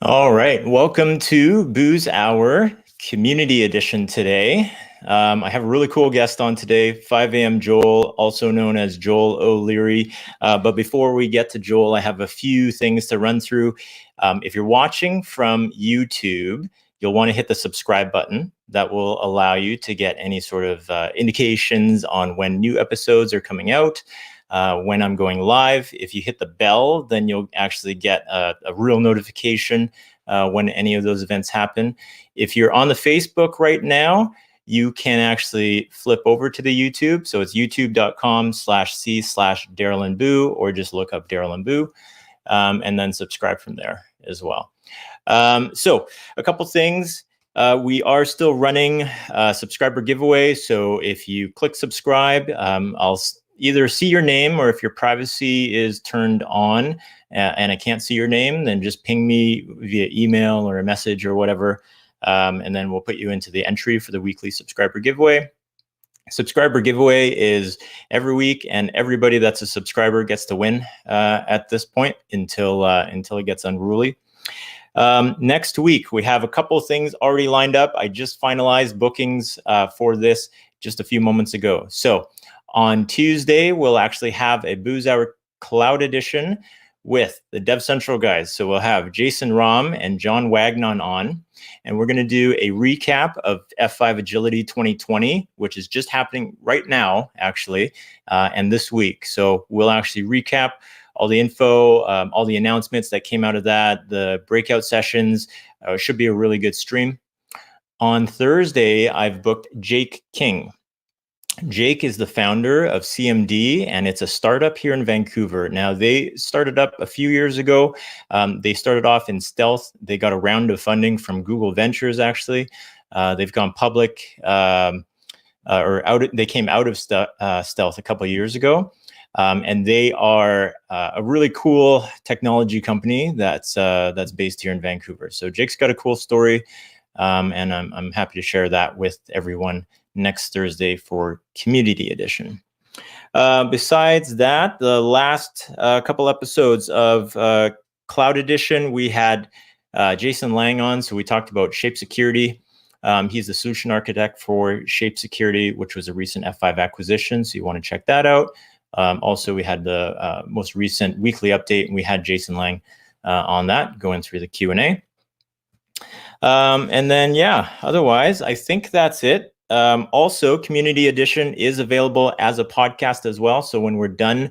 All right, welcome to Booze Hour Community Edition today. I have a really cool guest on today, 5 a.m. Joel, also known as Joel O'Leary. But before we get to Joel, I have a few things to run through. If you're watching from YouTube, you'll want to hit the subscribe button. That will allow you to get any sort of indications on when new episodes are coming out. When I'm going live, if you hit the bell, then you'll actually get a real notification when any of those events happen. If you're on the Facebook right now, you can actually flip over to the YouTube. So it's youtube.com/c/Daryl and Boo, or just look up Daryl and Boo, and then subscribe from there as well. So a couple things. We are still running a subscriber giveaway. So if you click subscribe, I'll either see your name, or if your privacy is turned on and I can't see your name, then just ping me via email or a message or whatever. And then we'll put you into the entry for the weekly subscriber giveaway. Subscriber giveaway is every week, and everybody that's a subscriber gets to win at this point until it gets unruly. Next week, we have a couple of things already lined up. I just finalized bookings for this just a few moments ago. So on Tuesday, we'll actually have a Booze Hour Cloud Edition with the Dev Central guys. So we'll have Jason Rahm and John Wagnon on, and we're going to do a recap of F5 Agility 2020, which is just happening right now, actually, and this week. So we'll actually recap all the info, all the announcements that came out of that, the breakout sessions. It should be a really good stream. On Thursday, I've booked Jake King. Jake is the founder of CMD, and it's a startup here in Vancouver. Now, they started up a few years ago. They started off in stealth. They got a round of funding from Google Ventures, actually. They've gone public, they came out of stealth a couple of years ago. And they are a really cool technology company that's based here in Vancouver. So Jake's got a cool story, and I'm happy to share that with everyone next Thursday for Community Edition. Besides that, the last couple episodes of Cloud Edition, we had Jason Lang on. So we talked about Shape Security. He's the solution architect for Shape Security, which was a recent F5 acquisition. So you want to check that out. Also, we had the most recent weekly update, and we had Jason Lang on that, going through the Q&A. And then, yeah, otherwise, I think that's it. Also, Community Edition is available as a podcast as well. So when we're done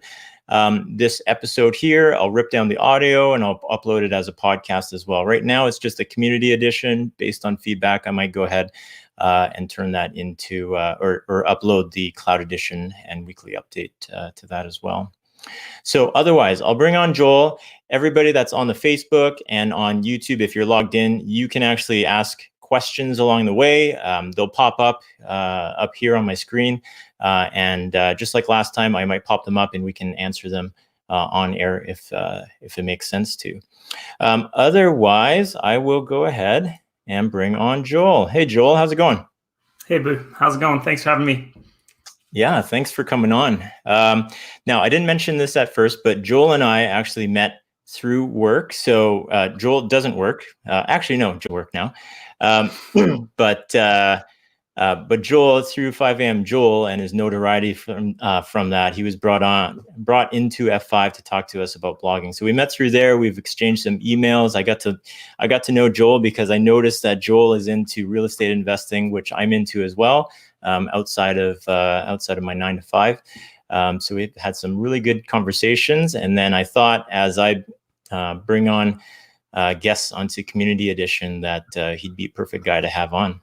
this episode here, I'll rip down the audio and I'll upload it as a podcast as well. Right now, it's just a Community Edition. Based on feedback, I might go ahead and turn that into or upload the Cloud Edition and weekly update to that as well. So otherwise, I'll bring on Joel. Everybody that's on the Facebook and on YouTube, if you're logged in, you can actually ask questions along the way. They'll pop up here on my screen. And just like last time, I might pop them up and we can answer them on air if it makes sense to. Otherwise, I will go ahead and bring on Joel. Hey, Joel, how's it going? Hey, Boo. How's it going? Thanks for having me. Yeah, thanks for coming on. Now, I didn't mention this at first, but Joel and I actually met through work. So Joel doesn't work. Actually, no, Joel work now. But Joel, through 5 a.m. Joel and his notoriety from that, he was brought into F5 to talk to us about blogging. So we met through there. We've exchanged some emails. I got to know Joel because I noticed that Joel is into real estate investing, which I'm into as well, outside of my 9 to 5. So we've had some really good conversations. And then I thought, as I bring on guests onto Community Edition, that he'd be a perfect guy to have on.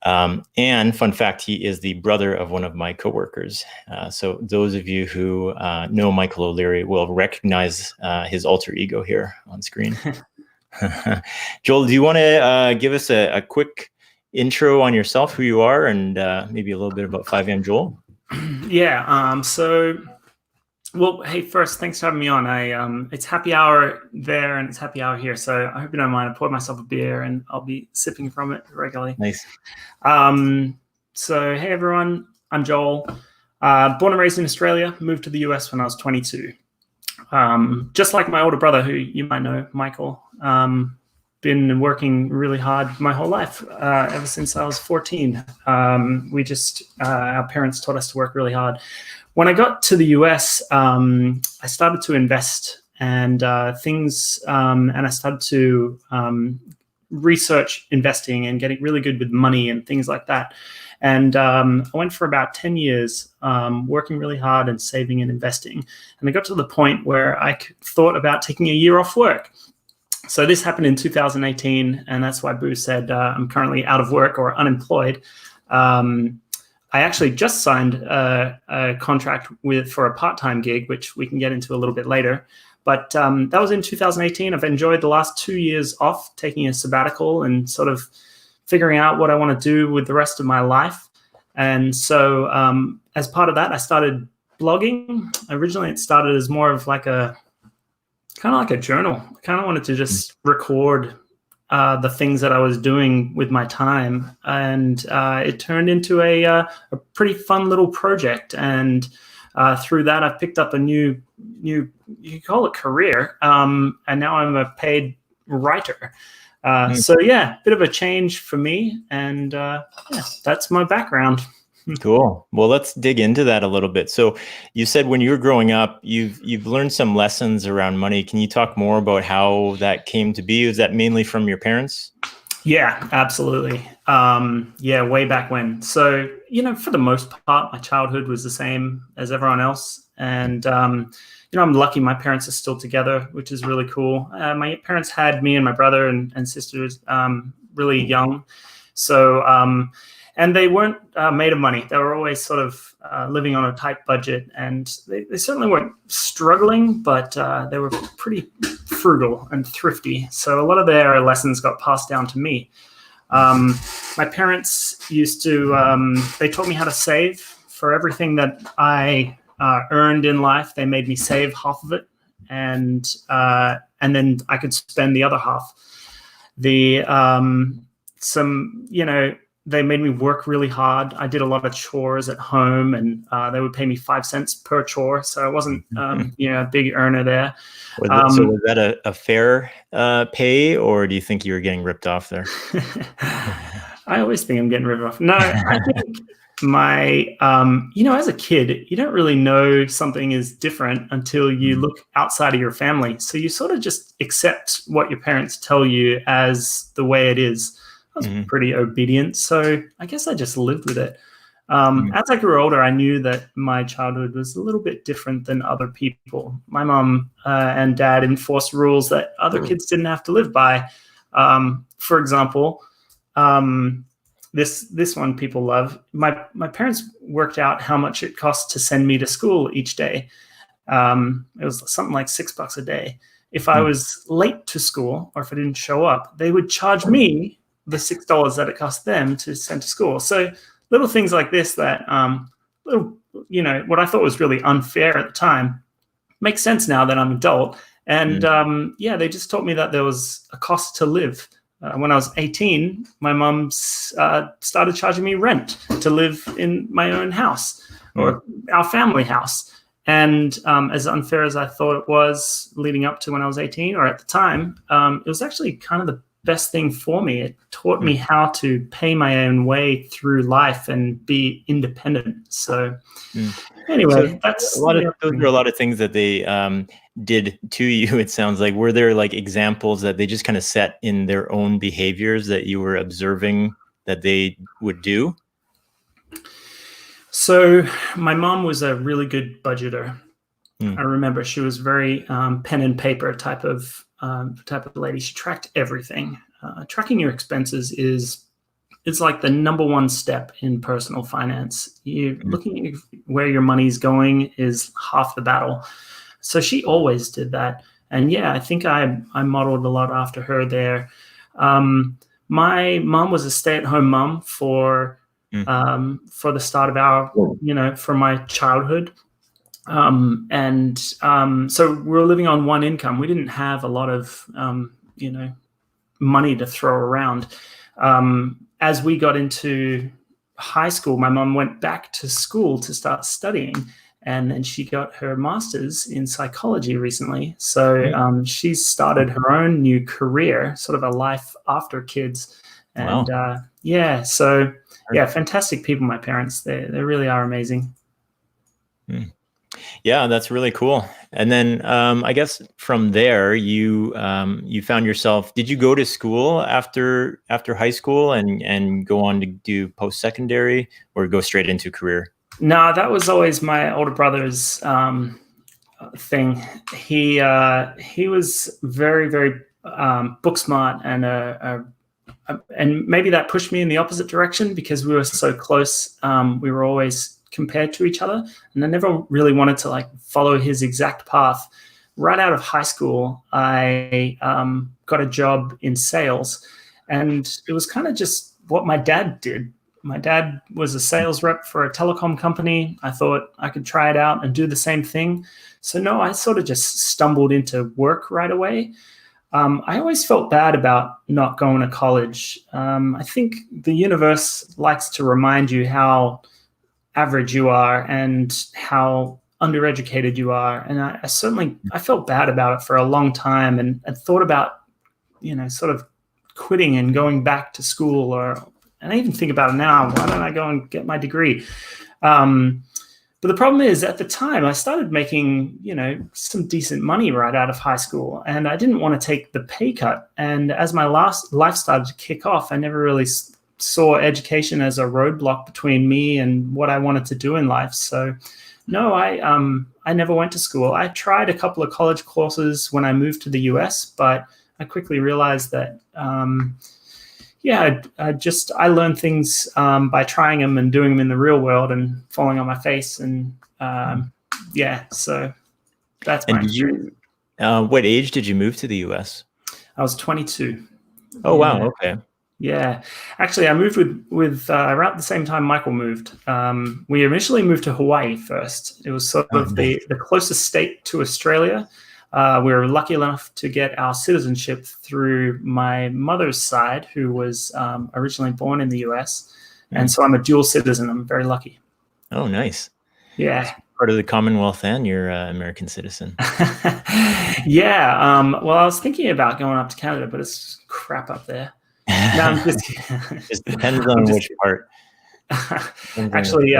And fun fact, he is the brother of one of my coworkers. So those of you who know Michael O'Leary will recognize his alter ego here on screen. Joel, do you want to give us a quick intro on yourself, who you are, and maybe a little bit about 5 a.m. Joel? Yeah. Well, hey, first, thanks for having me on. It's happy hour there and it's happy hour here, so I hope you don't mind. I poured myself a beer and I'll be sipping from it regularly. Nice. So, hey, everyone. I'm Joel. Born and raised in Australia. Moved to the US when I was 22. just like my older brother, who you might know, Michael, been working really hard my whole life, ever since I was 14. Our parents taught us to work really hard. When I got to the US, I started to invest and things, and I started to research investing and getting really good with money and things like that. And I went for about 10 years working really hard and saving and investing. And I got to the point where I thought about taking a year off work. So this happened in 2018, and that's why Boo said I'm currently out of work or unemployed. I actually just signed a contract for a part-time gig, which we can get into a little bit later. But that was in 2018. I've enjoyed the last 2 years off, taking a sabbatical and sort of figuring out what I want to do with the rest of my life. And so as part of that, I started blogging. Originally, it started as more of like a journal. I kind of wanted to just record the things that I was doing with my time. And it turned into a pretty fun little project. And through that, I've picked up a new you call it career. And now I'm a paid writer. So yeah, bit of a change for me. And yeah, that's my background. Cool. Well, let's dig into that a little bit. So you said when you were growing up, you've learned some lessons around money. Can you talk more about how that came to be? Was that mainly from your parents? Yeah, absolutely. Yeah, way back when. So, for the most part, my childhood was the same as everyone else. And, I'm lucky my parents are still together, which is really cool. My parents had me and my brother and sisters really young. So, and they weren't made of money. They were always sort of living on a tight budget. And they certainly weren't struggling, but they were pretty frugal and thrifty. So a lot of their lessons got passed down to me. My parents used to, they taught me how to save. For everything that I earned in life, they made me save half of it. And then I could spend the other half. They made me work really hard. I did a lot of chores at home, and they would pay me 5 cents per chore. So I wasn't, a big earner there. So was that a fair pay, or do you think you were getting ripped off there? I always think I'm getting ripped off. No, I think as a kid, you don't really know something is different until you look outside of your family. So you sort of just accept what your parents tell you as the way it is. I was pretty obedient, so I guess I just lived with it. As I grew older, I knew that my childhood was a little bit different than other people. My mom and dad enforced rules that other kids didn't have to live by. For example, this one people love. My parents worked out how much it cost to send me to school each day. It was something like $6 a day. If I was late to school or if I didn't show up, they would charge me the $6 that it cost them to send to school. So little things like this that, what I thought was really unfair at the time makes sense now that I'm an adult. And they just taught me that there was a cost to live. When I was 18, my mom started charging me rent to live in my own house or our family house. And as unfair as I thought it was leading up to when I was 18 or at the time, it was actually kind of the best thing for me. It taught me how to pay my own way through life and be independent. So anyway, those are a lot of things that they did to you. It sounds like, were there like examples that they just kind of set in their own behaviors that you were observing that they would do? So my mom was a really good budgeter. I remember she was very pen and paper type of lady. She tracked everything. Tracking your expenses is like the number one step in personal finance. Looking at where your money's going is half the battle. So she always did that. And yeah, I think I modeled a lot after her there. My mom was a stay-at-home mom for the start of our, for my childhood. So we were living on one income. We didn't have a lot of, money to throw around. As we got into high school, my mom went back to school to start studying. and then she got her master's in psychology recently. So she's started her own new career, sort of a life after kids. And Wow. fantastic people, my parents. They really are amazing. Yeah, that's really cool. And then I guess from there, you found yourself. Did you go to school after high school and go on to do post secondary, or go straight into career? No, that was always my older brother's thing. He was very, very book smart, and maybe that pushed me in the opposite direction because we were so close. We were always compared to each other, and I never really wanted to follow his exact path. Right out of high school, I got a job in sales, and it was kind of just what my dad did. My dad was a sales rep for a telecom company. I thought I could try it out and do the same thing. So no, I sort of just stumbled into work right away. I always felt bad about not going to college. I think the universe likes to remind you how average you are and how undereducated you are. And I felt bad about it for a long time, and thought about, sort of quitting and going back to school, and I even think about it now. Why don't I go and get my degree? But the problem is, at the time, I started making, some decent money right out of high school, and I didn't want to take the pay cut. And as my life started to kick off, I never really saw education as a roadblock between me and what I wanted to do in life. So no, I never went to school. I tried a couple of college courses when I moved to the US, but I quickly realized that, I learned things by trying them and doing them in the real world and falling on my face. And so that's my experience. What age did you move to the US? I was 22. Oh, wow. Okay. Yeah, actually, I moved with around the same time Michael moved. We initially moved to Hawaii first. It was sort of the closest state to Australia. We were lucky enough to get our citizenship through my mother's side, who was originally born in the US. And so I'm a dual citizen. I'm very lucky. Oh, nice. Yeah. Part of the Commonwealth and you're an American citizen. Yeah. Well, I was thinking about going up to Canada, but it's crap up there. No, I'm just kidding. It depends on which part. Actually,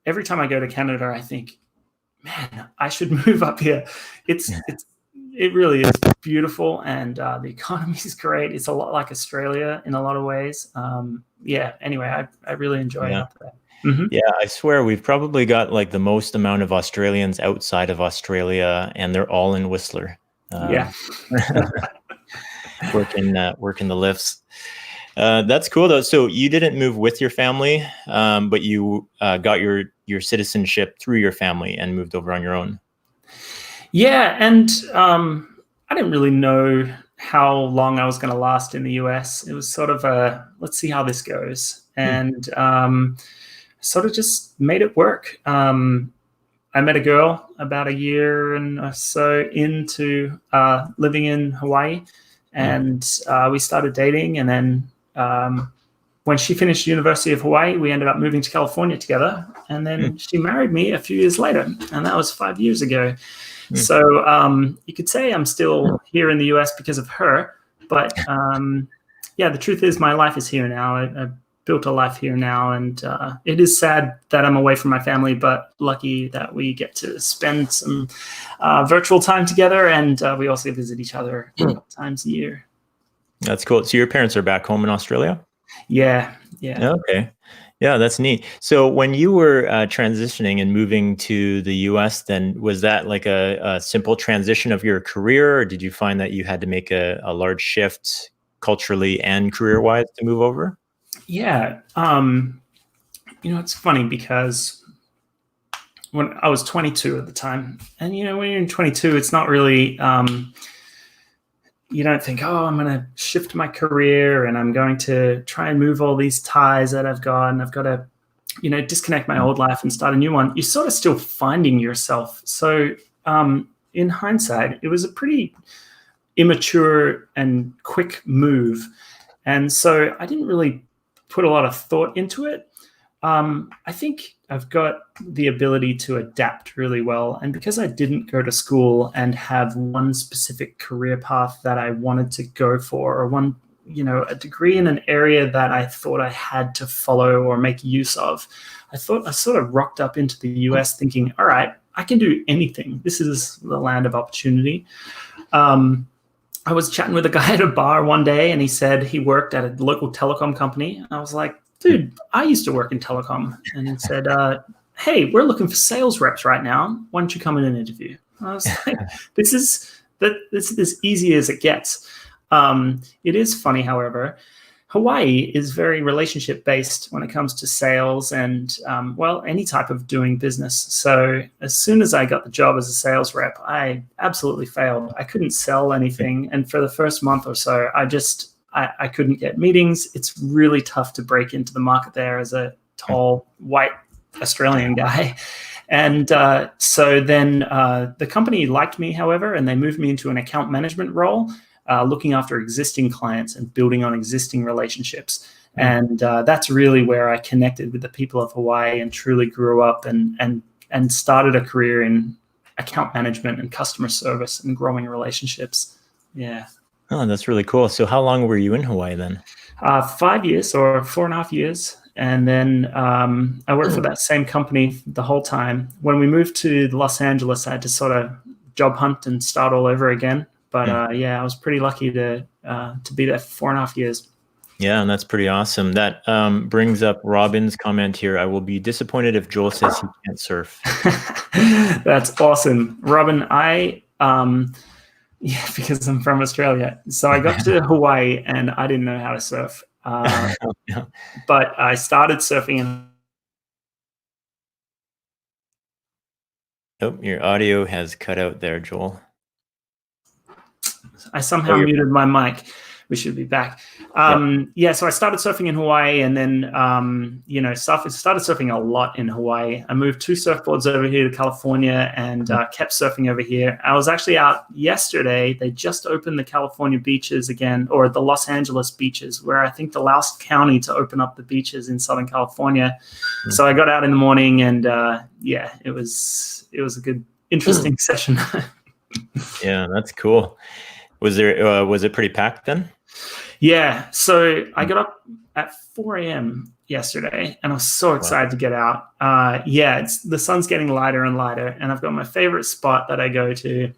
every time I go to Canada, I think, man, I should move up here. It really is beautiful, and the economy is great. It's a lot like Australia in a lot of ways. Anyway, I really enjoy it up there. Mm-hmm. Yeah, I swear we've probably got the most amount of Australians outside of Australia, and they're all in Whistler. Working the lifts. That's cool though. So you didn't move with your family, but you got your citizenship through your family and moved over on your own. Yeah, and I didn't really know how long I was going to last in the US. It was sort of let's see how this goes, and sort of just made it work. I met a girl about a year and so into living in Hawaii. And we started dating, and then when she finished University of Hawaii, we ended up moving to California together, and then she married me a few years later, and that was 5 years ago. So you could say I'm still here in the US because of her, but the truth is my life is here now. I built a life here now, and it is sad that I'm away from my family, but lucky that we get to spend some virtual time together, and we also visit each other a couple times a year. That's cool. So your parents are back home in Australia? Yeah. Okay. Yeah, that's neat. So when you were transitioning and moving to the US, then was that like a simple transition of your career, or did you find that you had to make a large shift culturally and career-wise to move over? Yeah. It's funny because when I was 22 at the time, and, when you're 22, it's not really, you don't think, oh, I'm going to shift my career and I'm going to try and move all these ties that I've got, and I've got to, disconnect my old life and start a new one. You're sort of still finding yourself. So in hindsight, it was a pretty immature and quick move. And so I didn't really put a lot of thought into it. I think I've got the ability to adapt really well. And because I didn't go to school and have one specific career path that I wanted to go for, or one, a degree in an area that I thought I had to follow or make use of, I sort of rocked up into the US thinking, all right, I can do anything. This is the land of opportunity. I was chatting with a guy at a bar one day, and he said he worked at a local telecom company. And I was like, dude, I used to work in telecom. And he said, hey, we're looking for sales reps right now. Why don't you come in and interview? And I was like, this is as easy as it gets. It is funny, however. Hawaii is very relationship based when it comes to sales and, any type of doing business. So as soon as I got the job as a sales rep, I absolutely failed. I couldn't sell anything. And for the first month or so, I couldn't get meetings. It's really tough to break into the market there as a tall, white Australian guy. And so then the company liked me, however, and they moved me into an account management role, looking after existing clients and building on existing relationships. And that's really where I connected with the people of Hawaii and truly grew up and started a career in account management and customer service and growing relationships. Yeah. Oh, that's really cool. So how long were you in Hawaii then? 5 years or 4.5 years. And then I worked for that same company the whole time. When we moved to Los Angeles, I had to sort of job hunt and start all over again. But I was pretty lucky to be there for 4.5 years. Yeah, and that's pretty awesome. That brings up Robin's comment here. I will be disappointed if Joel says he can't surf. That's awesome. Robin, because I'm from Australia. So I got to Hawaii and I didn't know how to surf. But I started surfing. Oh, your audio has cut out there, Joel. I somehow muted my mic. We should be back. So I started surfing in Hawaii and then, started surfing a lot in Hawaii. I moved 2 surfboards over here to California and kept surfing over here. I was actually out yesterday. They just opened the California beaches again, or the Los Angeles beaches, where I think the last county to open up the beaches in Southern California. So I got out in the morning and it was a good, interesting session. Yeah, that's cool. Was it pretty packed then? Yeah. So I got up at 4 a.m. yesterday and I was so excited to get out. The sun's getting lighter and lighter and I've got my favorite spot that I go to.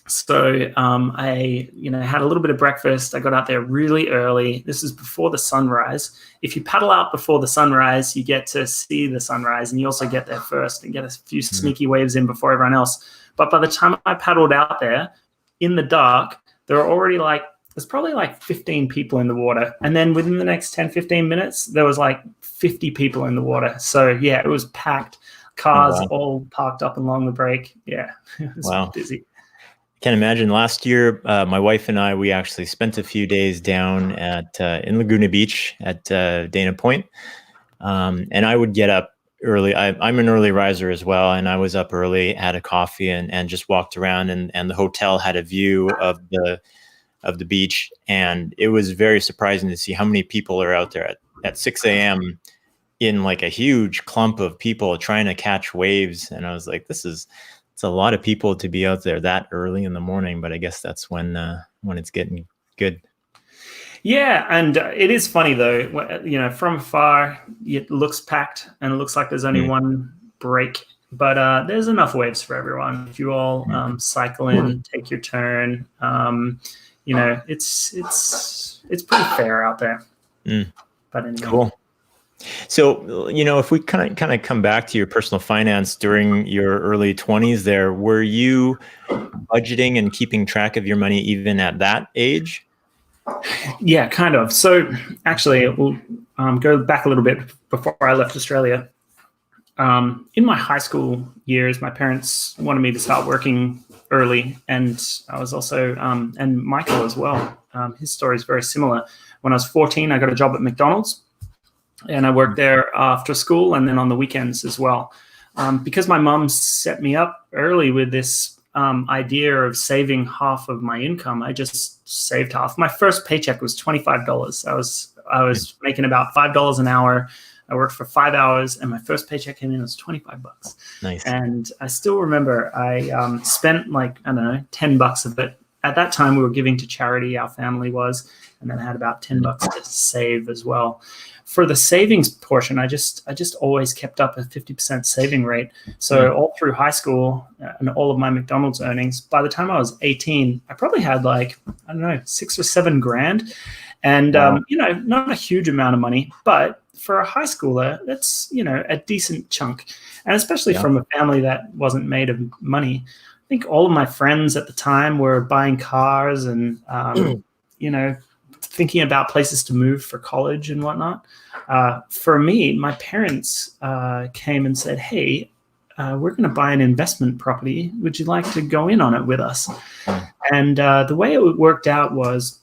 So I had a little bit of breakfast. I got out there really early. This is before the sunrise. If you paddle out before the sunrise, you get to see the sunrise and you also get there first and get a few sneaky waves in before everyone else. But by the time I paddled out there in the dark, there were already there's probably 15 people in the water. And then within the next 10, 15 minutes, there was 50 people in the water. So it was packed. Cars all parked up along the break. Yeah, it was busy. Can't imagine. Last year, my wife and I, we actually spent a few days down in Laguna Beach at Dana Point. And I would get up early. I'm an early riser as well. And I was up early, had a coffee and just walked around and the hotel had a view of the beach. And it was very surprising to see how many people are out there at 6 a.m. in a huge clump of people trying to catch waves. And I was like, it's a lot of people to be out there that early in the morning, but I guess that's when it's getting good. Yeah, and it is funny though. From afar, it looks packed, and it looks like there's only one break. But there's enough waves for everyone. If you all cycle in, take your turn, it's pretty fair out there. But anyway. Cool. So, if we kind of come back to your personal finance during your early 20s there, were you budgeting and keeping track of your money even at that age? Yeah, kind of. So actually, we'll go back a little bit before I left Australia. In my high school years, my parents wanted me to start working early. And I was also, and Michael as well, his story is very similar. When I was 14, I got a job at McDonald's. And I worked there after school and then on the weekends as well. Because my mom set me up early with this idea of saving half of my income, I just saved half. My first paycheck was $25. I was making about $5 an hour. I worked for 5 hours, and my first paycheck came in, it was $25. Nice. And I still remember I spent like, I don't know, $10 of it. At that time, we were giving to charity, our family was, and then I had about $10 to save as well. For the savings portion, I just always kept up a 50% saving rate. So all through high school and all of my McDonald's earnings, by the time I was 18, I probably had like, I don't know, $6 or $7 grand. And, not a huge amount of money, but for a high schooler, that's, a decent chunk. And especially from a family that wasn't made of money. I think all of my friends at the time were buying cars and, thinking about places to move for college and whatnot. For me, my parents came and said, hey, we're going to buy an investment property. Would you like to go in on it with us? And the way it worked out was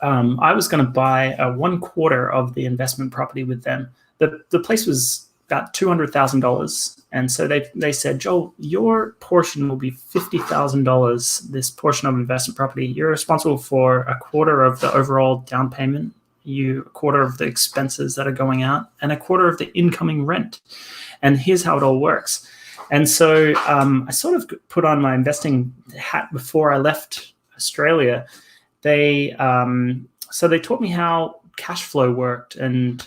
I was going to buy 1/4 of the investment property with them. The place was about $200,000. And so they said, Joel, your portion will be $50,000, this portion of investment property. You're responsible for 1/4 of the overall down payment, 1/4 of the expenses that are going out, and 1/4 of the incoming rent. And here's how it all works. And so I sort of put on my investing hat before I left Australia. They taught me how cash flow worked, and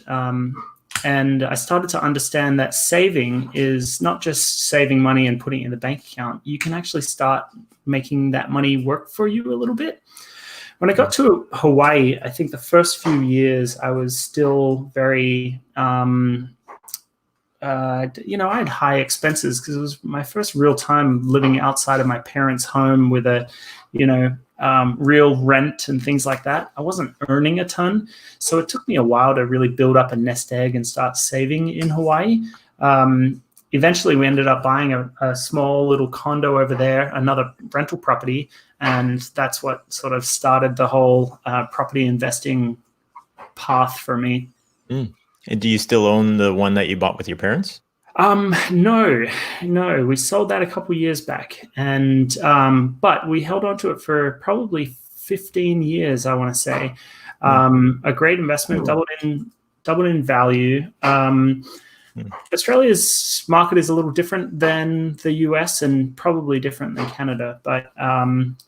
I started to understand that saving is not just saving money and putting it in the bank account. You can actually start making that money work for you a little bit. When I got to Hawaii, I think the first few years I was still very, I had high expenses because it was my first real time living outside of my parents' home with a, real rent and things like that. I wasn't earning a ton. So it took me a while to really build up a nest egg and start saving in Hawaii. Eventually, we ended up buying a small little condo over there, another rental property. And that's what sort of started the whole property investing path for me. And do you still own the one that you bought with your parents? No, we sold that a couple years back, and but we held on to it for probably 15 years, I want to say. A great investment, doubled in value. Australia's market is a little different than the US and probably different than Canada, but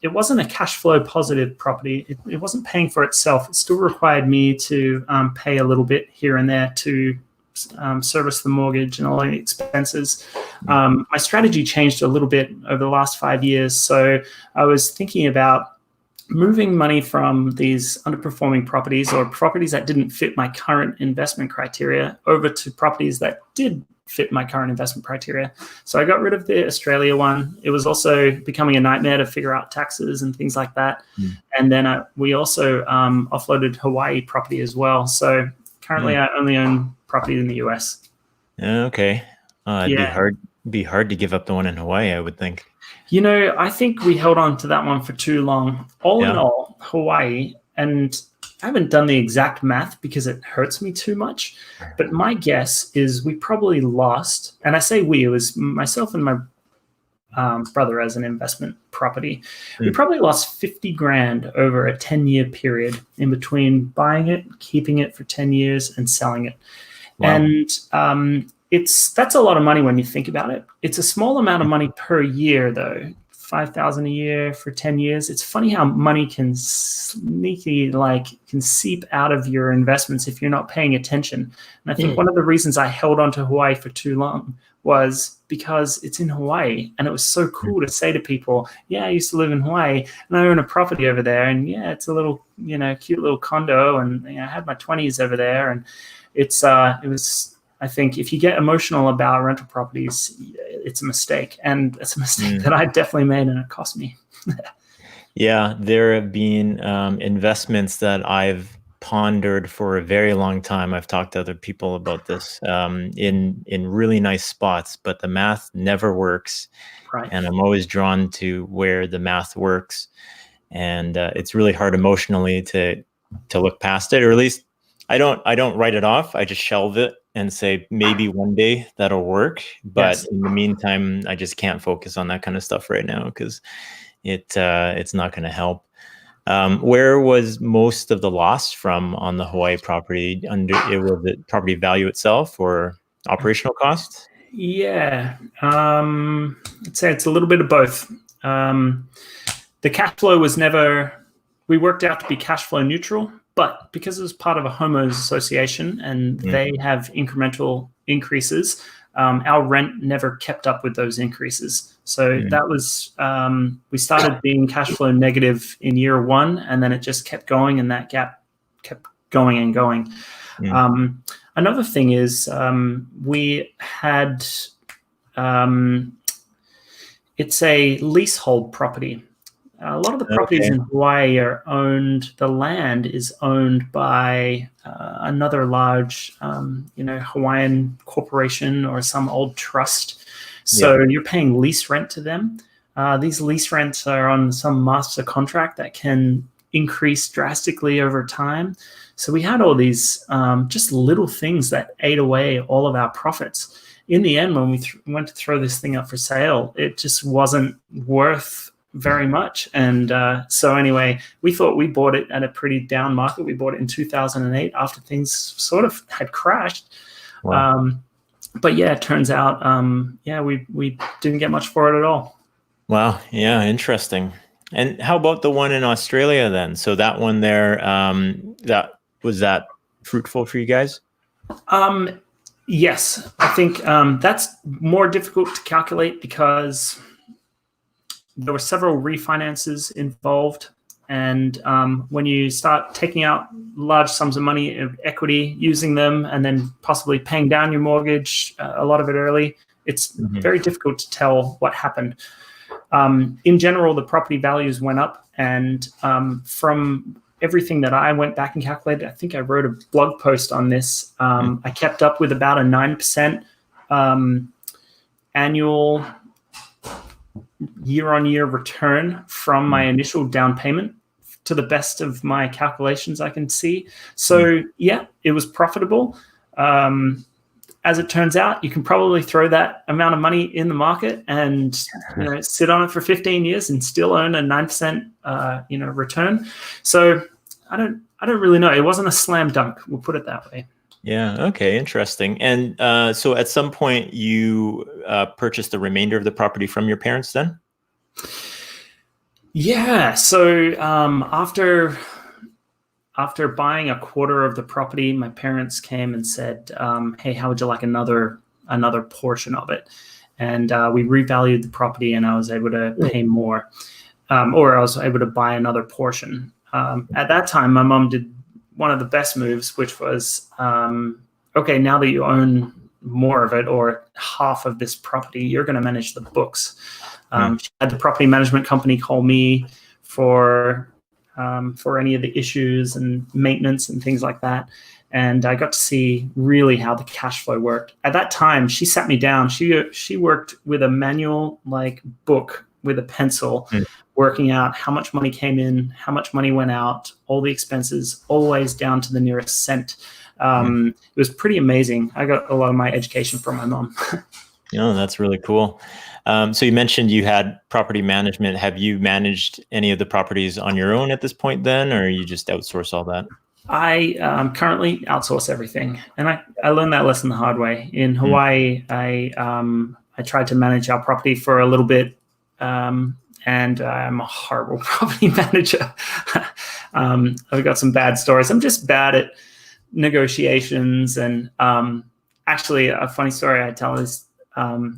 it wasn't a cash flow positive property. It wasn't paying for itself. It still required me to pay a little bit here and there to service the mortgage and all the expenses. My strategy changed a little bit over the last 5 years. So I was thinking about moving money from these underperforming properties or properties that didn't fit my current investment criteria over to properties that did fit my current investment criteria. So I got rid of the Australia one. It was also becoming a nightmare to figure out taxes and things like that. And then we also offloaded Hawaii property as well. So currently I only own property in the US. Okay. It'd be hard to give up the one in Hawaii, I would think. I think we held on to that one for too long. All in all, Hawaii, and I haven't done the exact math because it hurts me too much, but my guess is we probably lost, and I say we, it was myself and my brother as an investment property. We probably lost 50 grand over a 10-year period in between buying it, keeping it for 10 years, and selling it. Wow. And that's a lot of money when you think about it. It's a small amount of money per year, though. $5,000 a year for 10 years. It's funny how money can can seep out of your investments if you're not paying attention. And I think one of the reasons I held on to Hawaii for too long was because it's in Hawaii, and it was so cool to say to people, I used to live in Hawaii and I own a property over there, and it's a little, cute little condo, and I had my 20s over there, and it was, I think if you get emotional about rental properties, it's a mistake. And it's a mistake that I definitely made, and it cost me. Yeah, there have been investments that I've pondered for a very long time. I've talked to other people about this in really nice spots, but the math never works. Right. And I'm always drawn to where the math works. And it's really hard emotionally to look past it, or at least I don't write it off. I just shelve it and say, maybe one day that'll work. But in the meantime, I just can't focus on that kind of stuff right now because it's not going to help. Where was most of the loss from on the Hawaii property? Was it property value itself or operational costs? Yeah, I'd say it's a little bit of both. The cash flow was never, we worked out to be cash flow neutral, but because it was part of a homeowners association and they have incremental increases, our rent never kept up with those increases. So that was, we started being cash flow negative in year one, and then it just kept going, and that gap kept going and going. Another thing is we had, it's a leasehold property. A lot of the properties in Hawaii are owned, the land is owned by another large, Hawaiian corporation or some old trust. So you're paying lease rent to them. These lease rents are on some master contract that can increase drastically over time. So we had all these just little things that ate away all of our profits. In the end, when we went to throw this thing up for sale, it just wasn't worth very much. And so anyway, we thought we bought it at a pretty down market. We bought it in 2008 after things sort of had crashed. Wow. But yeah, it turns out, we didn't get much for it at all. Wow. Yeah. Interesting. And how about the one in Australia then? So that one there, was that fruitful for you guys? Yes, I think that's more difficult to calculate because there were several refinances involved. And when you start taking out large sums of money of equity, using them, and then possibly paying down your mortgage, a lot of it early, it's very difficult to tell what happened. In general, the property values went up. And from everything that I went back and calculated, I think I wrote a blog post on this. I kept up with about a 9% annual year-on-year return from my initial down payment to the best of my calculations I can see. So yeah, it was profitable. As it turns out, you can probably throw that amount of money in the market and sit on it for 15 years and still earn a 9% return. So I don't really know. It wasn't a slam dunk. We'll put it that way. Yeah. Okay. Interesting. And so at some point you purchased the remainder of the property from your parents then? Yeah. So after buying a quarter of the property, my parents came and said, hey, how would you like another portion of it? And we revalued the property and I was able to pay more, or I was able to buy another portion. At that time, my mom did one of the best moves, which was, okay, now that you own more of it or half of this property, you're going to manage the books. She had the property management company call me for any of the issues and maintenance and things like that. And I got to see really how the cash flow worked. At that time, she sat me down. She worked with a manual like book with a pencil, working out how much money came in, how much money went out, all the expenses, always down to the nearest cent. It was pretty amazing. I got a lot of my education from my mom. That's really cool. So you mentioned you had property management. Have you managed any of the properties on your own at this point then, or you just outsource all that? I currently outsource everything. And I learned that lesson the hard way. In Hawaii, I tried to manage our property for a little bit, and I'm a horrible property manager. I've got some bad stories. I'm just bad at negotiations. And actually, a funny story I tell is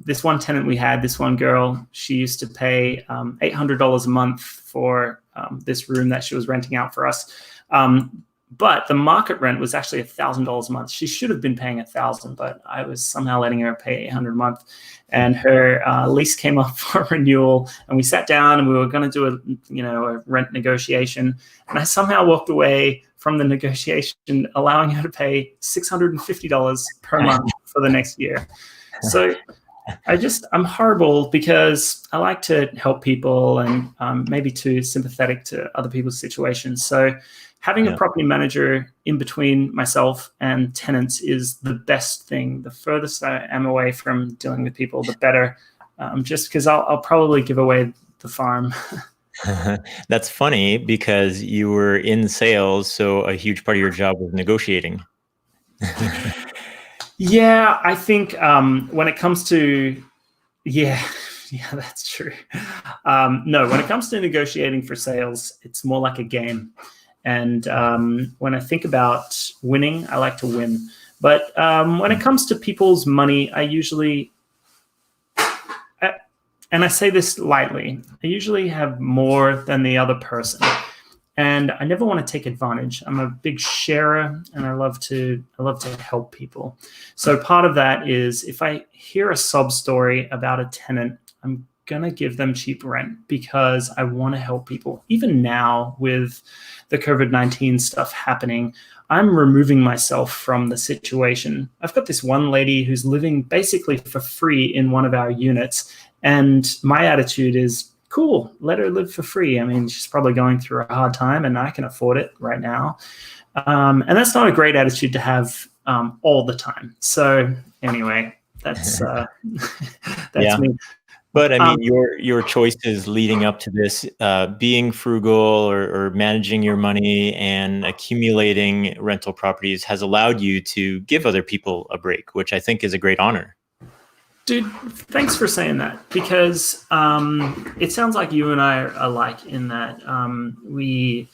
this one tenant we had, this one girl, she used to pay $800 a month for this room that she was renting out for us. But the market rent was actually $1,000 a month. She should have been paying $1,000, but I was somehow letting her pay $800 a month. And her lease came up for renewal, and we sat down and we were going to do a rent negotiation. And I somehow walked away from the negotiation, allowing her to pay $650 per month for the next year. So I'm horrible because I like to help people and maybe too sympathetic to other people's situations. So having a property manager in between myself and tenants is the best thing. The furthest I am away from dealing with people, the better. Just because I'll probably give away the farm. That's funny because you were in sales, so a huge part of your job was negotiating. Yeah, I think when it comes to, yeah, yeah, that's true. No, when it comes to negotiating for sales, it's more like a game. And when I think about winning, I like to win. But when it comes to people's money, I usually, and I say this lightly, I usually have more than the other person. And I never want to take advantage. I'm a big sharer, and I love to help people. So part of that is if I hear a sob story about a tenant, I'm gonna give them cheap rent because I want to help people. Even now with the COVID-19 stuff happening, I'm removing myself from the situation. I've got this one lady who's living basically for free in one of our units, and my attitude is, cool, let her live for free. I mean, she's probably going through a hard time and I can afford it right now. And that's not a great attitude to have all the time. So anyway, that's Yeah. me. But I mean, your choices leading up to this, being frugal or managing your money and accumulating rental properties has allowed you to give other people a break, which I think is a great honor. Dude, thanks for saying that, because it sounds like you and I are alike in that we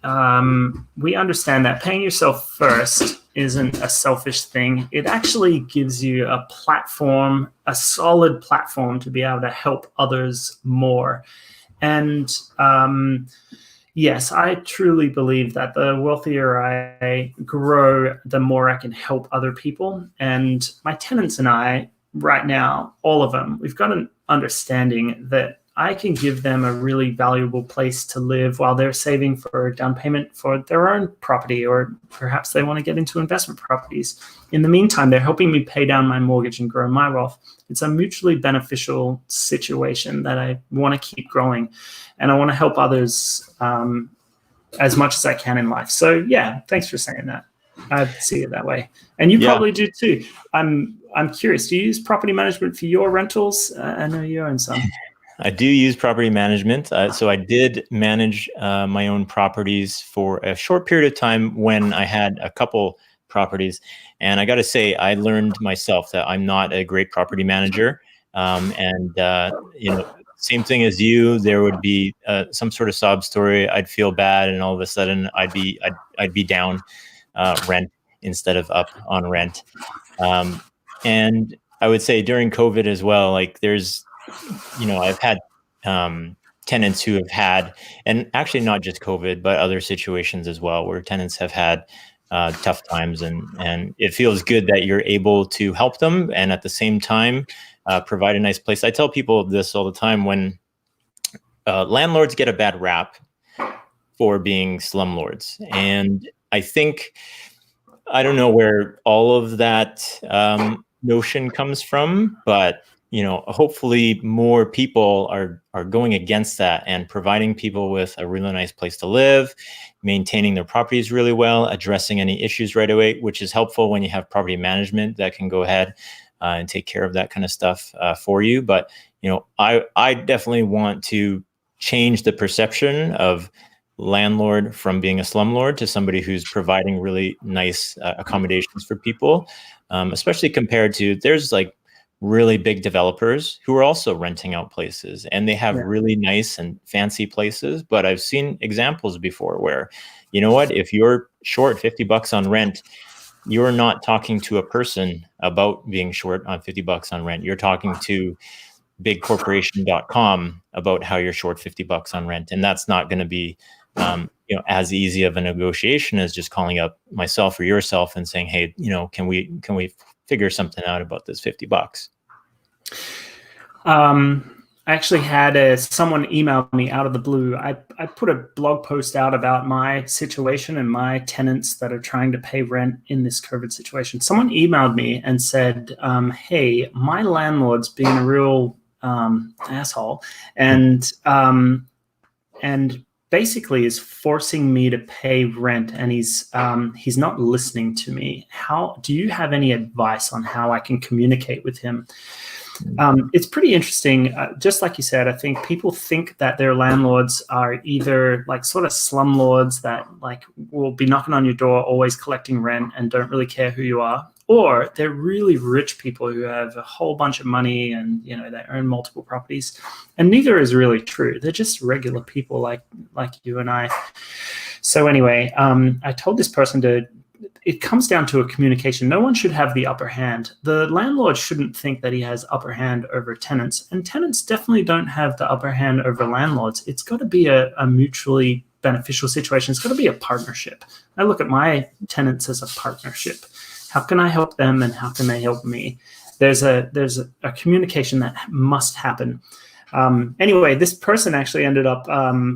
understand that paying yourself first isn't a selfish thing. It actually gives you a platform, a solid platform to be able to help others more. And yes, I truly believe that the wealthier I grow, the more I can help other people. And my tenants and I, right now, all of them, we've got an understanding that I can give them a really valuable place to live while they're saving for a down payment for their own property, or perhaps they want to get into investment properties. In the meantime, they're helping me pay down my mortgage and grow my wealth. It's a mutually beneficial situation that I want to keep growing, and I want to help others as much as I can in life. So yeah, thanks for saying that. I see it that way, and you probably do too. I'm curious. Do you use property management for your rentals? I know you own some. I do use property management. So I did manage my own properties for a short period of time when I had a couple properties. And I got to say, I learned myself that I'm not a great property manager. Same thing as you, there would be some sort of sob story. I'd feel bad, and all of a sudden I'd be down rent instead of up on rent. And I would say during COVID as well, like I've had tenants who have had, and actually not just COVID, but other situations as well, where tenants have had tough times, and it feels good that you're able to help them and at the same time provide a nice place. I tell people this all the time: when landlords get a bad rap for being slumlords, and I think, I don't know where all of that notion comes from, but hopefully more people are going against that and providing people with a really nice place to live, maintaining their properties really well, addressing any issues right away, which is helpful when you have property management that can go ahead and take care of that kind of stuff for you. But I definitely want to change the perception of landlord from being a slumlord to somebody who's providing really nice accommodations for people, especially compared to, there's like really big developers who are also renting out places, and they have really nice and fancy places. But I've seen examples before where, if you're short $50 on rent, you're not talking to a person about being short on $50 on rent. You're talking to bigcorporation.com about how you're short $50 on rent. And that's not going to be as easy of a negotiation as just calling up myself or yourself and saying, hey, can we figure something out about this $50? I actually had someone email me out of the blue. I put a blog post out about my situation and my tenants that are trying to pay rent in this COVID situation. Someone emailed me and said, hey, my landlord's being a real asshole, and basically is forcing me to pay rent, and he's not listening to me. How do you have any advice on how I can communicate with him? It's pretty interesting. Just like you said, I think people think that their landlords are either like sort of slumlords that like will be knocking on your door, always collecting rent and don't really care who you are, or they're really rich people who have a whole bunch of money and they own multiple properties. And neither is really true. They're just regular people like you and I. So anyway, I told this person it comes down to a communication. No one should have the upper hand. The landlord shouldn't think that he has upper hand over tenants, and tenants definitely don't have the upper hand over landlords. It's got to be a mutually beneficial situation. It's got to be a partnership. I look at my tenants as a partnership. How can I help them and how can they help me? There's a communication that must happen. Anyway, this person actually ended up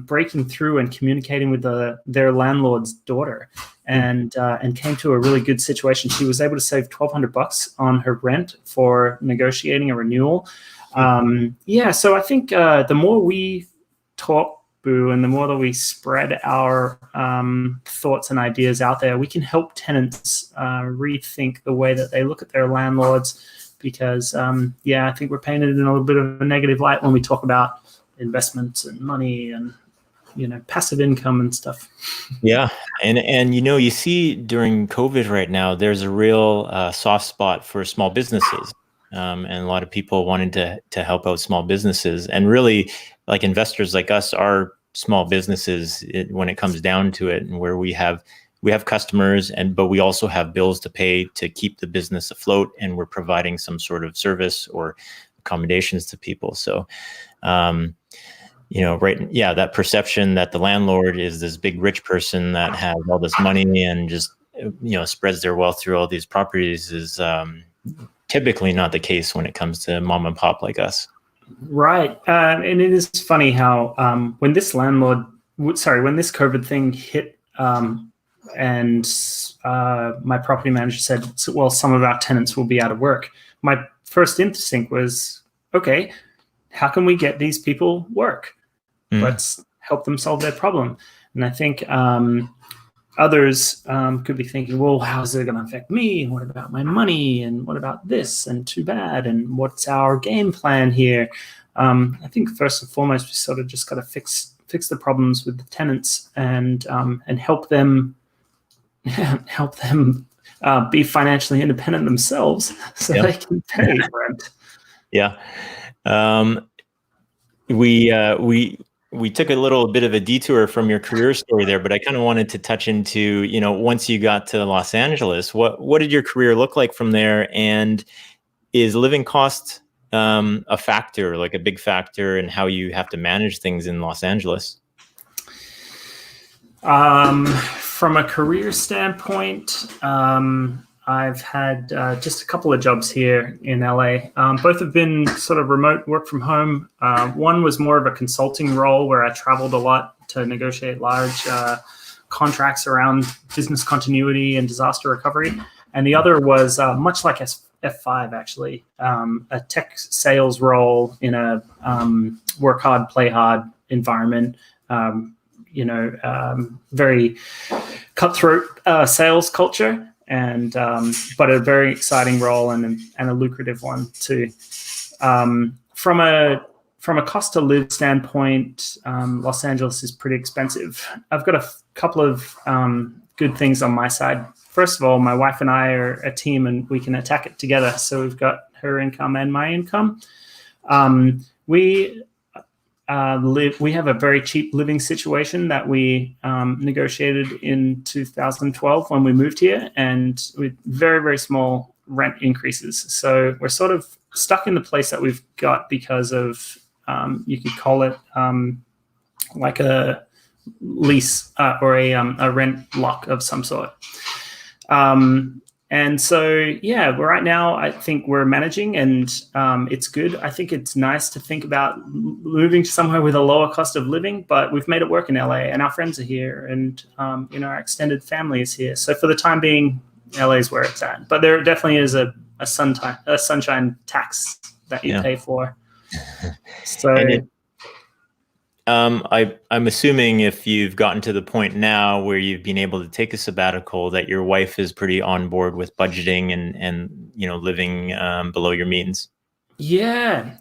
breaking through and communicating with their landlord's daughter, and came to a really good situation. She was able to save $1,200 on her rent for negotiating a renewal. So I think the more we talk, Boo, and the more that we spread our thoughts and ideas out there, we can help tenants rethink the way that they look at their landlords. Because, I think we're painted in a little bit of a negative light when we talk about investments and money and, passive income and stuff. Yeah. And you see during COVID right now, there's a real soft spot for small businesses. And a lot of people wanted to help out small businesses. And really, like investors like us are small businesses when it comes down to it, and where we have customers, but we also have bills to pay to keep the business afloat, and we're providing some sort of service or accommodations to people. So, that perception that the landlord is this big rich person that has all this money and just spreads their wealth through all these properties is typically not the case when it comes to mom and pop like us. Right, and it is funny how when this COVID thing hit. And my property manager said, well, some of our tenants will be out of work. My first instinct was, okay, how can we get these people work? Let's help them solve their problem. And I think others could be thinking, well, how's it going to affect me? What about my money? And what about this? And too bad. And what's our game plan here? I think first and foremost, we sort of just got to fix the problems with the tenants and help them be financially independent themselves so they can pay rent. Yeah. We took a little bit of a detour from your career story there, but I kind of wanted to touch into, once you got to Los Angeles, what did your career look like from there? And is living cost a factor, like a big factor in how you have to manage things in Los Angeles? From a career standpoint, I've had just a couple of jobs here in LA. Both have been sort of remote work from home. One was more of a consulting role where I traveled a lot to negotiate large contracts around business continuity and disaster recovery. And the other was much like F5, actually, a tech sales role in a work hard, play hard environment. Very cutthroat sales culture, and but a very exciting role and a lucrative one too. From a cost to live standpoint, Los Angeles is pretty expensive. I've got a couple of good things on my side. First of all, my wife and I are a team, and we can attack it together. So we've got her income and my income. We have a very cheap living situation that we negotiated in 2012 when we moved here, and with very, very small rent increases. So we're sort of stuck in the place that we've got because of, you could call it like a lease or a rent lock of some sort. And so, right now I think we're managing, and it's good. I think it's nice to think about moving to somewhere with a lower cost of living, but we've made it work in LA, and our friends are here, and our extended family is here. So for the time being, LA is where it's at. But there definitely is a sunshine tax that you pay for. So. I'm assuming if you've gotten to the point now where you've been able to take a sabbatical, that your wife is pretty on board with budgeting and living below your means. Yeah,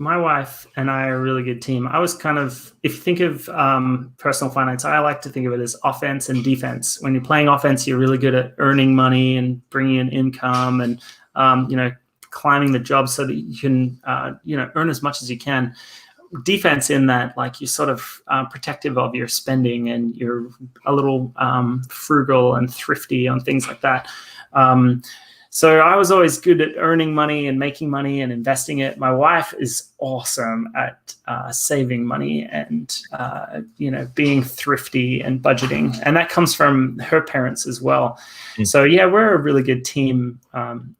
my wife and I are a really good team. I was kind of, if you think of personal finance, I like to think of it as offense and defense. When you're playing offense, you're really good at earning money and bringing in income and, climbing the job so that you can, earn as much as you can. Defense in that, like, you're sort of protective of your spending and you're a little frugal and thrifty on things like that. So I was always good at earning money and making money and investing it. My wife is awesome at saving money and, being thrifty and budgeting. And that comes from her parents as well. So, yeah, we're a really good team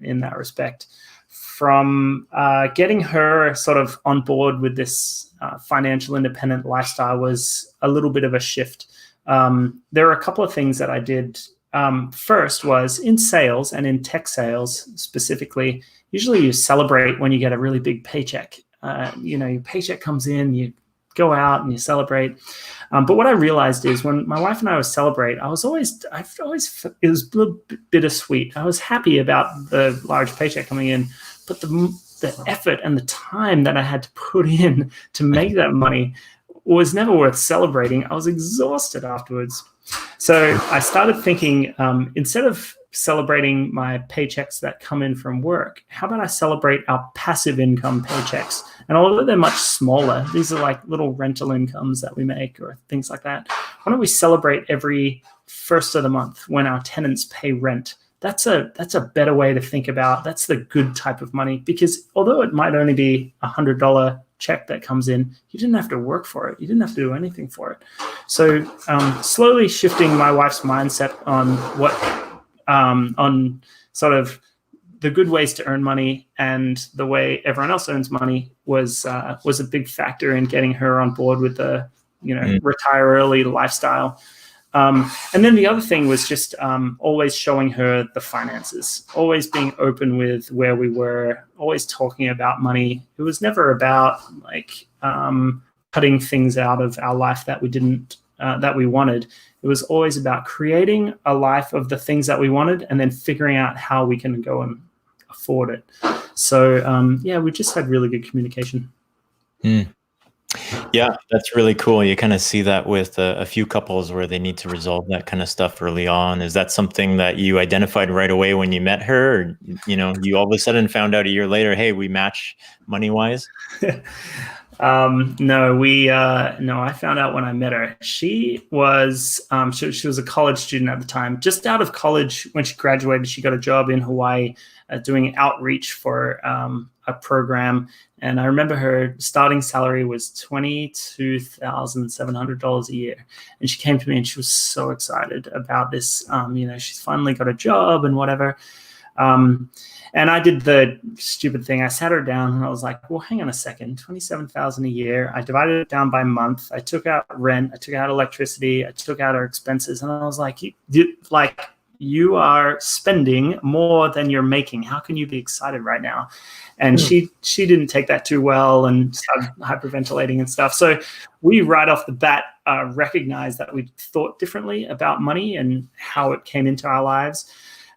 in that respect. From getting her sort of on board with this financial independent lifestyle was a little bit of a shift. There are a couple of things that I did. First was in sales and in tech sales specifically, usually you celebrate when you get a really big paycheck. Your paycheck comes in, you go out and you celebrate. But what I realized is when my wife and I would celebrate, it was a little bit bittersweet. I was happy about the large paycheck coming in, but the effort and the time that I had to put in to make that money was never worth celebrating. I was exhausted afterwards. So I started thinking, instead of celebrating my paychecks that come in from work, how about I celebrate our passive income paychecks? And although they're much smaller, these are like little rental incomes that we make or things like that. Why don't we celebrate every first of the month when our tenants pay rent? That's a better way to think about. That's the good type of money, because although it might only be $100 check that comes in, you didn't have to work for it. You didn't have to do anything for it. So slowly shifting my wife's mindset on sort of the good ways to earn money and the way everyone else earns money was a big factor in getting her on board with the retire early lifestyle. And then the other thing was just always showing her the finances, always being open with where we were, always talking about money. It was never about cutting things out of our life that we wanted. It was always about creating a life of the things that we wanted and then figuring out how we can go and afford it. So, we just had really good communication. Yeah, that's really cool. You kind of see that with a few couples where they need to resolve that kind of stuff early on. Is that something that you identified right away when you met her? Or, you all of a sudden found out a year later, hey, we match money-wise? No, I found out when I met her. She was a college student at the time. Just out of college, when she graduated, she got a job in Hawaii doing outreach for a program. And I remember her starting salary was $22,700 a year. And she came to me and she was so excited about this. She's finally got a job and whatever. And I did the stupid thing. I sat her down and I was like, well, hang on a second, $27,000 a year. I divided it down by month. I took out rent. I took out electricity. I took out our expenses. And I was like, you are spending more than you're making. How can you be excited right now? And she didn't take that too well and started hyperventilating and stuff. So we right off the bat recognized that we thought differently about money and how it came into our lives.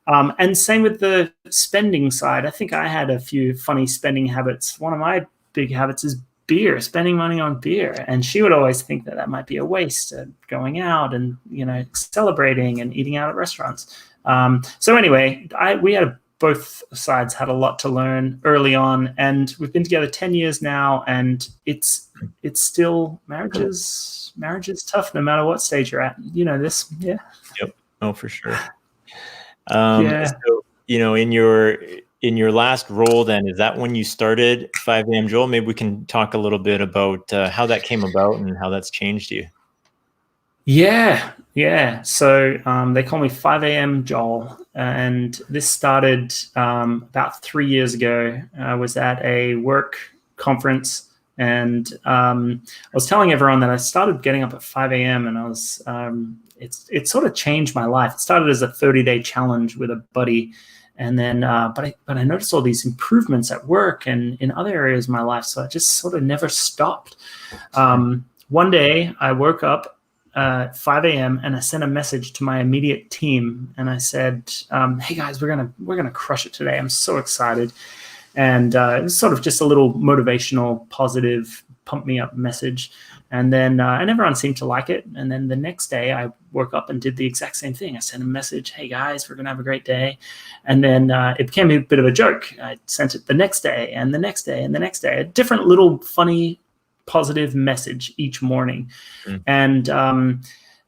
And same with the spending side. I think I had a few funny spending habits. One of my big habits is beer, spending money on beer. And she would always think that might be a waste of going out and, celebrating and eating out at restaurants. So anyway, both sides had a lot to learn early on, and we've been together 10 years now, and it's still, marriage is tough no matter what stage you're at. This. Yeah. Yep. Oh, for sure. So, in your last role, then, is that when you started 5 a.m. Joel? Maybe we can talk a little bit about how that came about and how that's changed you. Yeah. So they call me 5 a.m. Joel, and this started about 3 years ago. I was at a work conference, and I was telling everyone that I started getting up at 5 a.m. and I was it sort of changed my life. It started as a 30-day challenge with a buddy. And then, but I noticed all these improvements at work and in other areas of my life. So I just sort of never stopped. One day I woke up at 5 a.m. and I sent a message to my immediate team. And I said, hey guys, we're going to crush it today. I'm so excited. And it was sort of just a little motivational, positive, pump me up message. And then and everyone seemed to like it. And then the next day I woke up and did the exact same thing. I sent a message, hey guys, we're going to have a great day. And then it became a bit of a joke. I sent it the next day and the next day and the next day, a different little funny, positive message each morning. And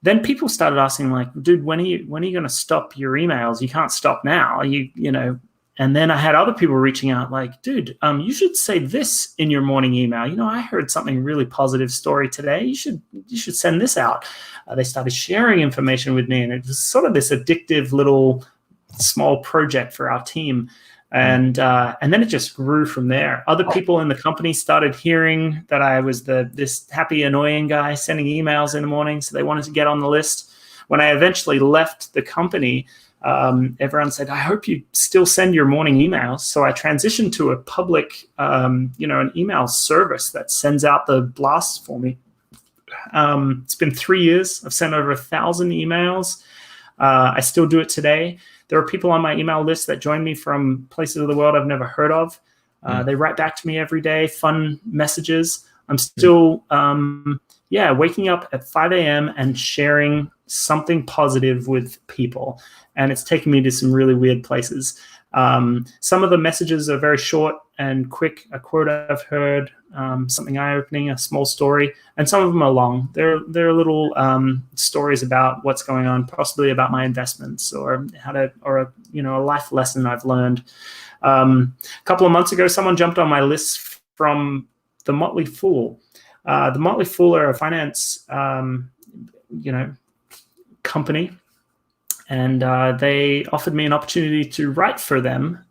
then people started asking like, dude, when are you going to stop your emails? You can't stop now. You know. And then I had other people reaching out like, dude, you should say this in your morning email. You know, I heard something really positive story today. You should send this out. They started sharing information with me, and it was sort of this addictive little small project for our team. And then it just grew from there. Other people in the company started hearing that I was this happy, annoying guy sending emails in the morning, so they wanted to get on the list. When I eventually left the company, everyone said, I hope you still send your morning emails. So I transitioned to a public, an email service that sends out the blasts for me. It's been 3 years. I've sent over 1,000 emails. I still do it today. There are people on my email list that join me from places of the world I've never heard of. They write back to me every day, fun messages. I'm still, waking up at 5 a.m. and sharing something positive with people. And it's taken me to some really weird places. Some of the messages are very short and quick, a quote I've heard, something eye-opening, a small story, and some of them are long. They're little stories about what's going on, possibly about my investments or a life lesson I've learned. A couple of months ago, someone jumped on my list from the Motley Fool. The Motley Fool are a finance, company. And they offered me an opportunity to write for them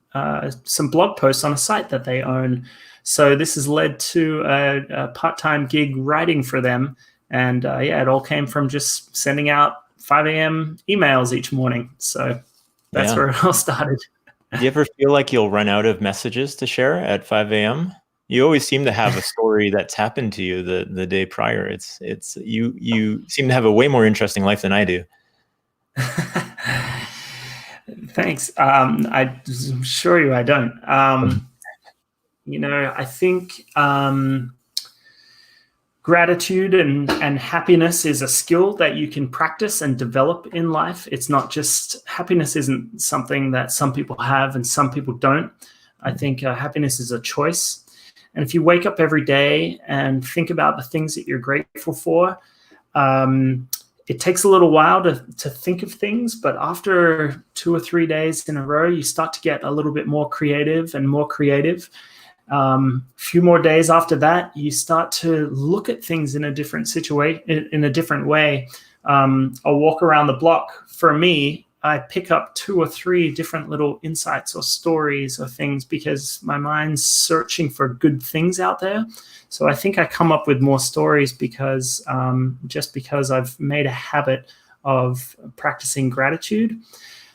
some blog posts on a site that they own. So this has led to a part-time gig writing for them. And it all came from just sending out 5 a.m. emails each morning. So that's where it all started. Do you ever feel like you'll run out of messages to share at 5 a.m.? You always seem to have a story that's happened to you the day prior. It's you seem to have a way more interesting life than I do. Thanks. I assure you I don't. I think gratitude and happiness is a skill that you can practice and develop in life. It's not just, happiness isn't something that some people have and some people don't. I think happiness is a choice. And if you wake up every day and think about the things that you're grateful for, it takes a little while to think of things, but after 2 or 3 days in a row, you start to get a little bit more creative and more creative. A few more days after that, you start to look at things in a different situation, in a different way. I'll walk around the block. For me, I pick up 2 or 3 different little insights or stories or things because my mind's searching for good things out there. So I think I come up with more stories because I've made a habit of practicing gratitude.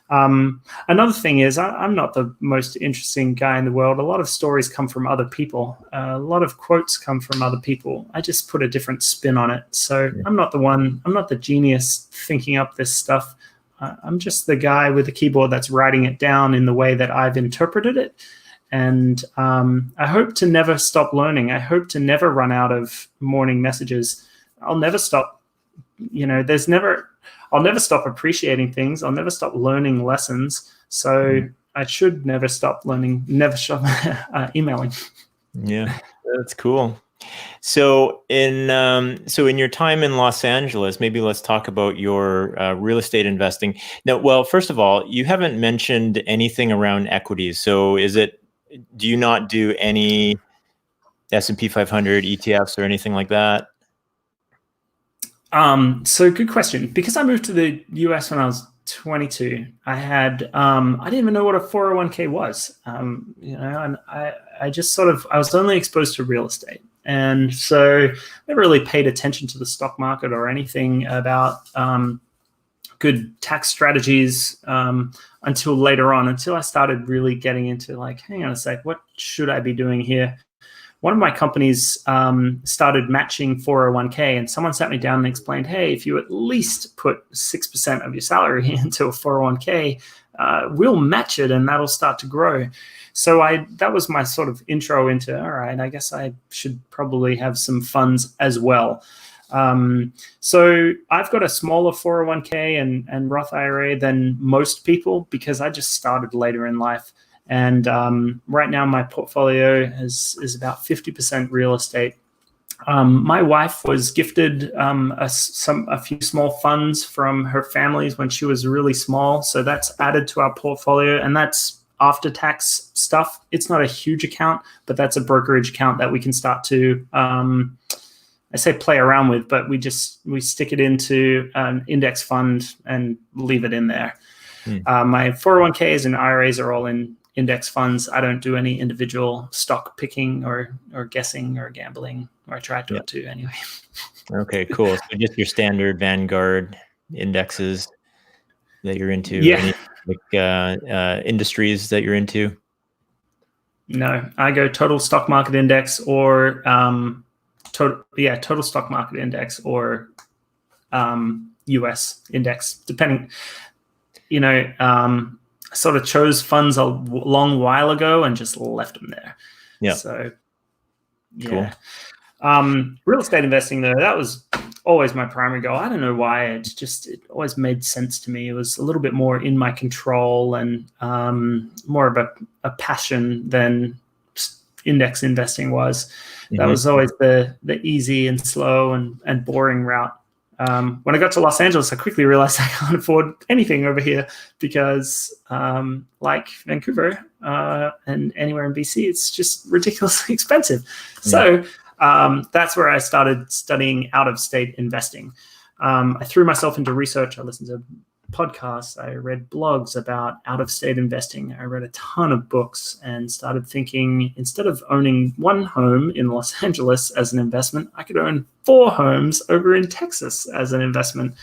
Another thing is I'm not the most interesting guy in the world. A lot of stories come from other people. A lot of quotes come from other people. I just put a different spin on it. So I'm not the genius thinking up this stuff. I'm just the guy with the keyboard that's writing it down in the way that I've interpreted it. And I hope to never stop learning. I hope to never run out of morning messages. I'll never stop. I'll never stop appreciating things. I'll never stop learning lessons. So I should never stop learning, never stop emailing. Yeah, that's cool. So in your time in Los Angeles, maybe let's talk about your real estate investing. Now, well, first of all, you haven't mentioned anything around equities. So do you not do any S&P 500 ETFs or anything like that? So good question. Because I moved to the US when I was 22, I didn't even know what a 401k was. And I just I was only exposed to real estate. And so I never really paid attention to the stock market or anything about good tax strategies until later on, until I started really getting into like, hang on a sec, what should I be doing here? One of my companies started matching 401k, and someone sat me down and explained, hey, if you at least put 6% of your salary into a 401k, we'll match it and that'll start to grow. So that was my sort of intro into, all right, I guess I should probably have some funds as well. So I've got a smaller 401k and Roth IRA than most people because I just started later in life. And right now my portfolio is about 50% real estate. My wife was gifted a few small funds from her families when she was really small. So that's added to our portfolio, and that's after tax stuff. It's not a huge account, but that's a brokerage account that we can start to, I say play around with, but we stick it into an index fund and leave it in there. My 401ks and IRAs are all in index funds. I don't do any individual stock picking or guessing or gambling, or I try to do it too anyway. Okay, cool. So just your standard Vanguard indexes that you're into. Yeah. Any industries that you're into? No, I go total stock market index or total stock market index or US index, depending. I sort of chose funds a long while ago and just left them there. Yeah. So, yeah. Cool. Real estate investing, though, that was always my primary goal. I don't know why. It always made sense to me. It was a little bit more in my control and more of a passion than index investing was. Mm-hmm. That was always the easy and slow and boring route. When I got to Los Angeles, I quickly realized I can't afford anything over here because, like Vancouver and anywhere in BC, it's just ridiculously expensive. Yeah. So that's where I started studying out-of-state investing. I threw myself into research. I listened to podcasts. I read blogs about out-of-state investing. I read a ton of books and started thinking, instead of owning one home in Los Angeles as an investment, I could own 4 homes over in Texas as an investment.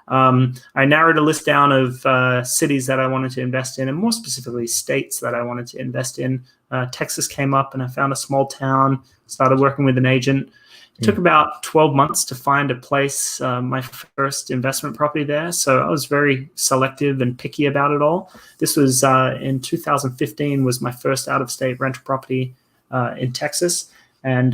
I narrowed a list down of cities that I wanted to invest in, and more specifically, states that I wanted to invest in. Texas came up, and I found a small town, started working with an agent. It took about 12 months to find a place, my first investment property there. So I was very selective and picky about it all. This was in 2015 was my first out-of-state rental property in Texas. And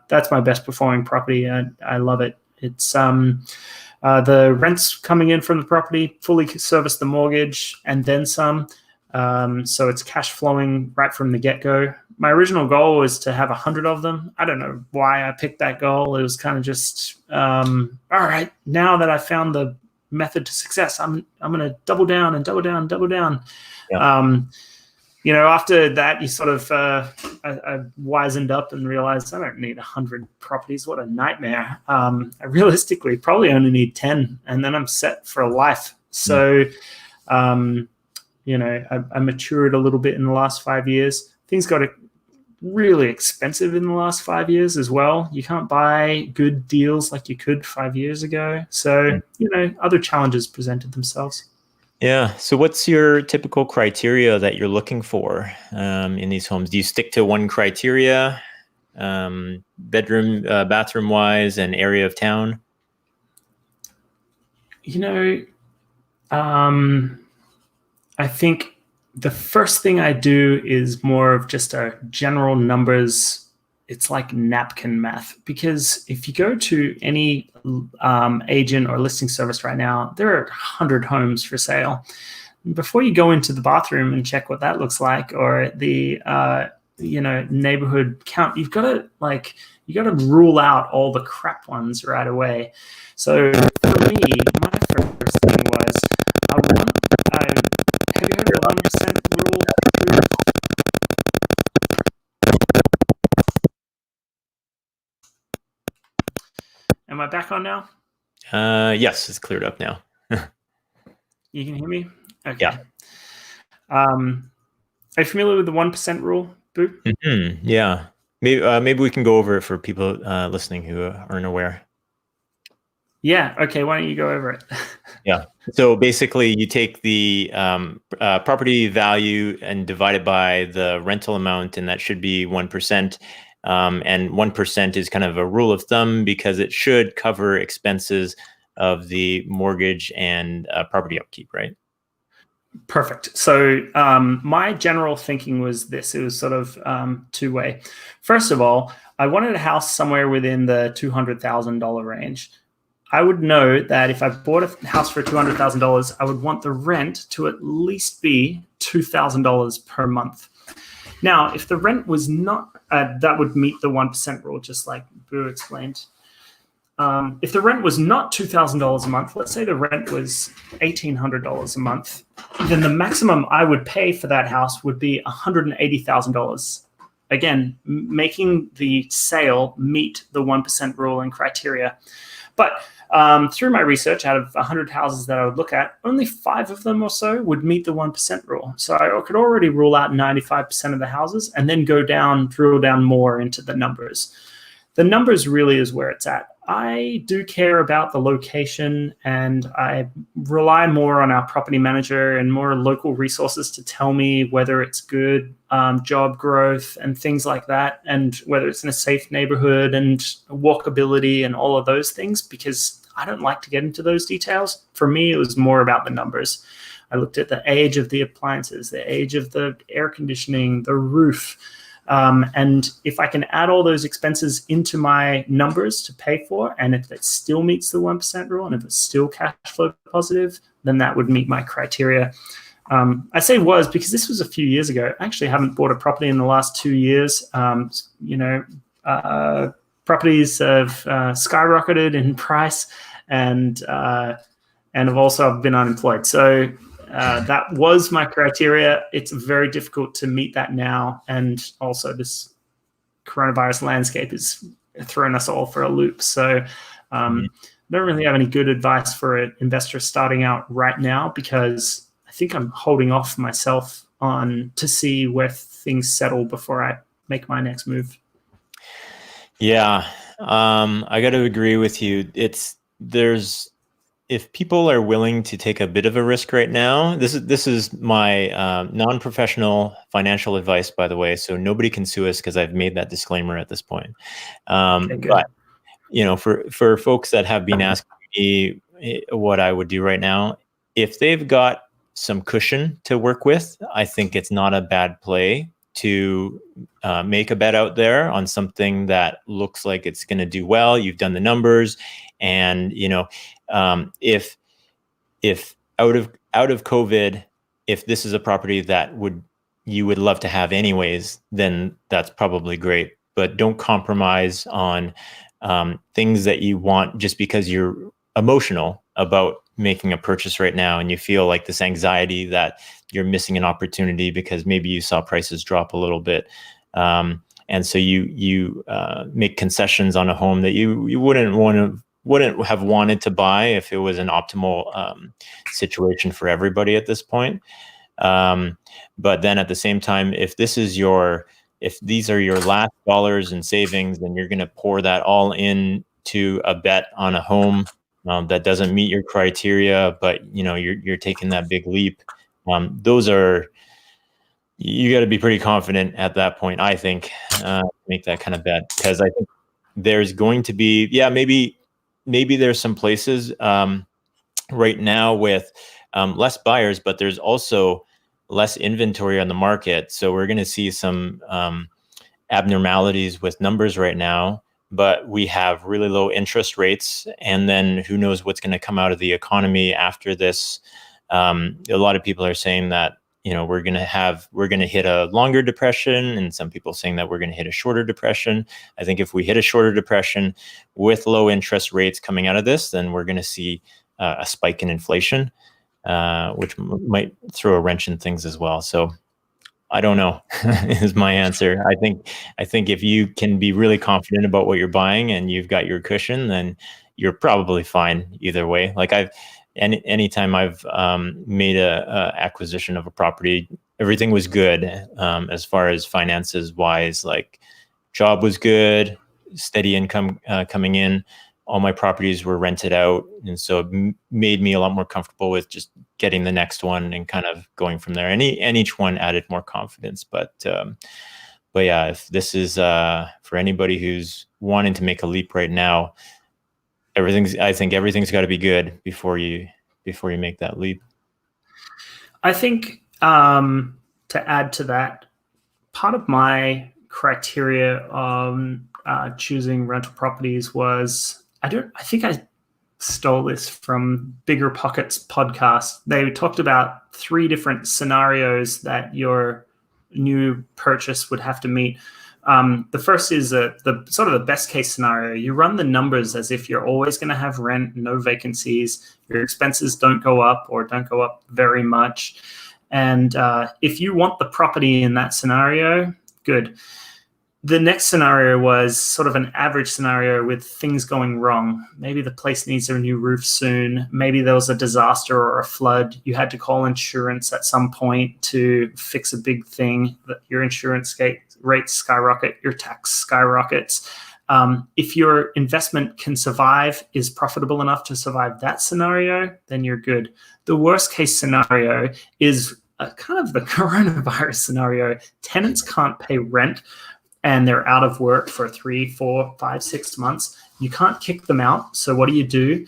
that's my best performing property. I love it. It's the rents coming in from the property fully service the mortgage and then some. So it's cash flowing right from the get-go. My original goal was to have 100 of them. I don't know why I picked that goal. It was kind of just, all right, now that I found the method to success, I'm going to double down and double down and double down. Yeah. After that, you sort of, I wisened up and realized I don't need 100 properties. What a nightmare. I realistically probably only need 10, and then I'm set for life. So, I matured a little bit in the last 5 years. Things got really expensive in the last 5 years as well. You can't buy good deals like you could 5 years ago. So, other challenges presented themselves. Yeah. So what's your typical criteria that you're looking for in these homes? Do you stick to one criteria, bedroom, bathroom wise, and area of town? I think the first thing I do is more of just a general numbers. It's like napkin math, because if you go to any agent or listing service right now, there are 100 homes for sale. Before you go into the bathroom and check what that looks like, or the neighborhood count, you got to rule out all the crap ones right away. So for me, my first thing was have you heard of the 1% rule? Am I back on now? Yes, it's cleared up now. You can hear me? Okay. Yeah. Are you familiar with the 1% rule, Boo? Mm-hmm. Yeah. Maybe we can go over it for people listening who aren't aware. Yeah. Okay. Why don't you go over it? Yeah. So basically, you take the property value and divide it by the rental amount, and that should be 1%. And 1% is kind of a rule of thumb because it should cover expenses of the mortgage and property upkeep, right? Perfect. So my general thinking was this. It was sort of two-way. First of all, I wanted a house somewhere within the $200,000 range. I would know that if I bought a house for $200,000, I would want the rent to at least be $2,000 per month. Now, if the rent was not, that would meet the 1% rule, just like Boo explained. If the rent was not $2,000 a month, let's say the rent was $1,800 a month, then the maximum I would pay for that house would be $180,000. Again, making the sale meet the 1% rule and criteria. But through my research, out of 100 houses that I would look at, only 5 of them or so would meet the 1% rule. So I could already rule out 95% of the houses and then drill down more into the numbers. The numbers really is where it's at. I do care about the location, and I rely more on our property manager and more local resources to tell me whether it's good job growth and things like that, and whether it's in a safe neighborhood and walkability and all of those things, because I don't like to get into those details. For me, it was more about the numbers. I looked at the age of the appliances, the age of the air conditioning, the roof. And if I can add all those expenses into my numbers to pay for, and if it still meets the 1% rule, and if it's still cash flow positive, then that would meet my criteria. I say was because this was a few years ago. I actually haven't bought a property in the last 2 years. Properties have skyrocketed in price, and have also been unemployed. So that was my criteria. It's very difficult to meet that now. And also this coronavirus landscape is throwing us all for a loop. So I don't really have any good advice for an investor starting out right now, because I think I'm holding off myself to see where things settle before I make my next move. Yeah. I got to agree with you. If people are willing to take a bit of a risk right now, this is my non-professional financial advice, by the way. So nobody can sue us because I've made that disclaimer at this point. But for folks that have been asking me what I would do right now, if they've got some cushion to work with, I think it's not a bad play to make a bet out there on something that looks like it's going to do well. You've done the numbers, and if out of COVID, if this is a property that you would love to have anyways, then that's probably great. But don't compromise on things that you want just because you're emotional about making a purchase right now, and you feel like this anxiety that you're missing an opportunity because maybe you saw prices drop a little bit. And so you make concessions on a home that you wouldn't have wanted to buy if it was an optimal situation for everybody at this point. But then at the same time, if these are your last dollars in savings, then you're going to pour that all into a bet on a home that doesn't meet your criteria, but you're taking that big leap. You got to be pretty confident at that point, I think, make that kind of bet, because I think there's going to be, maybe there's some places right now with less buyers, but there's also less inventory on the market. So we're going to see some abnormalities with numbers right now, but we have really low interest rates. And then who knows what's going to come out of the economy after this. A lot of people are saying that, we're going to hit a longer depression, and some people saying that we're going to hit a shorter depression. I think if we hit a shorter depression with low interest rates coming out of this, then we're going to see a spike in inflation, which might throw a wrench in things as well. So I don't know is my answer. I think if you can be really confident about what you're buying and you've got your cushion, then you're probably fine either way. Like anytime I've made a acquisition of a property, everything was good as far as finances wise. Like job was good, steady income coming in. All my properties were rented out, and so it made me a lot more comfortable with just getting the next one and kind of going from there. And each one added more confidence. But yeah, if this is for anybody who's wanting to make a leap right now, I think everything's got to be good before you make that leap. I think to add to that, part of my criteria on choosing rental properties was I think I stole this from Bigger Pockets podcast. They talked about 3 different scenarios that your new purchase would have to meet. The first is the sort of the best case scenario. You run the numbers as if you're always going to have rent, no vacancies, your expenses don't go up or don't go up very much. And if you want the property in that scenario, good. The next scenario was sort of an average scenario with things going wrong. Maybe the place needs a new roof soon. Maybe there was a disaster or a flood. You had to call insurance at some point to fix a big thing. Your insurance rates skyrocket, your tax skyrockets. If your investment can survive, is profitable enough to survive that scenario, then you're good. The worst case scenario is kind of the coronavirus scenario. Tenants can't pay rent and they're out of work for 3, 4, 5, 6 months. You can't kick them out. So what do?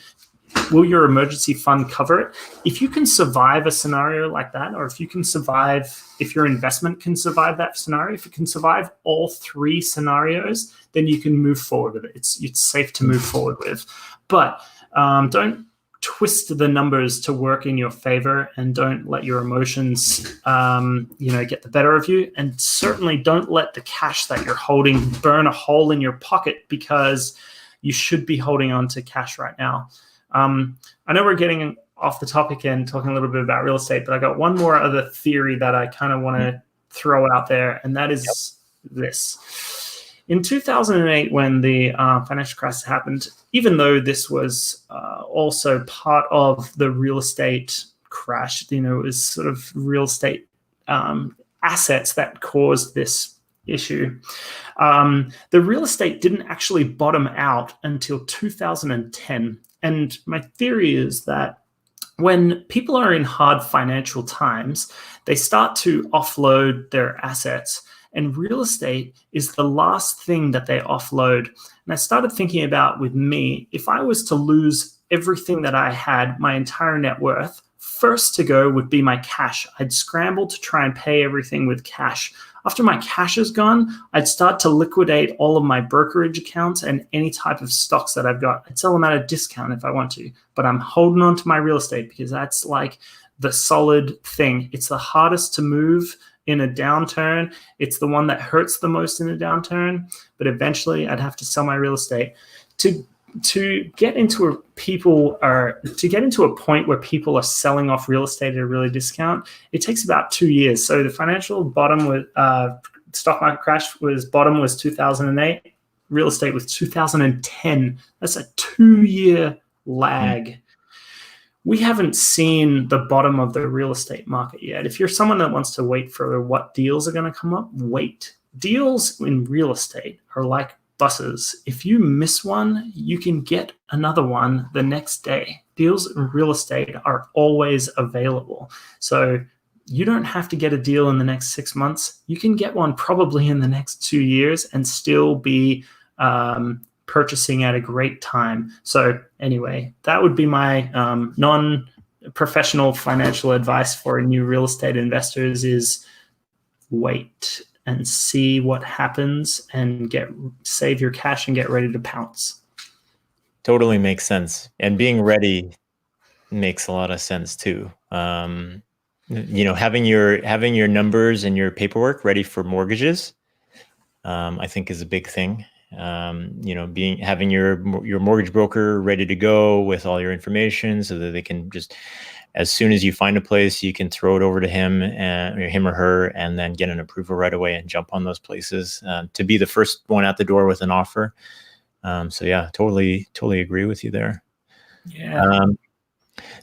Will your emergency fund cover it? If you can survive a scenario like that, or if your investment can survive that scenario, if it can survive all 3 scenarios, then you can move forward with it. It's safe to move forward with. But don't twist the numbers to work in your favor, and don't let your emotions get the better of you, and certainly don't let the cash that you're holding burn a hole in your pocket, because you should be holding on to cash right now. I know we're getting off the topic and talking a little bit about real estate, but I got one more other theory that I kind of want to throw out there, and that is this. In 2008, when the financial crisis happened, even though this was also part of the real estate crash, it was sort of real estate assets that caused this issue. The real estate didn't actually bottom out until 2010. And my theory is that when people are in hard financial times, they start to offload their assets. And real estate is the last thing that they offload. And I started thinking about, with me, if I was to lose everything that I had, my entire net worth, first to go would be my cash. I'd scramble to try and pay everything with cash. After my cash is gone, I'd start to liquidate all of my brokerage accounts and any type of stocks that I've got. I'd sell them at a discount if I want to, but I'm holding on to my real estate because that's like the solid thing. It's the hardest to move in a downturn. It's the one that hurts the most in a downturn, but eventually I'd have to sell my real estate. To get into a point where people are selling off real estate at a really discount, it takes about 2 years. So the financial bottom was stock market crash was 2008. Real estate was 2010. That's a 2-year lag. We haven't seen the bottom of the real estate market yet. If you're someone that wants to wait for what deals are going to come up, wait. Deals in real estate are like buses. If you miss one, you can get another one the next day. Deals in real estate are always available. So you don't have to get a deal in the next 6 months. You can get one probably in the next 2 years and still be purchasing at a great time. So anyway, that would be my non-professional financial advice for new real estate investors is wait and see what happens and save your cash and get ready to pounce. Totally makes sense. And being ready makes a lot of sense too. Having your numbers and your paperwork ready for mortgages, I think is a big thing. Having your mortgage broker ready to go with all your information so that they can just, as soon as you find a place, you can throw it over to him or her, and then get an approval right away and jump on those places to be the first one out the door with an offer. So yeah, totally agree with you there. Yeah.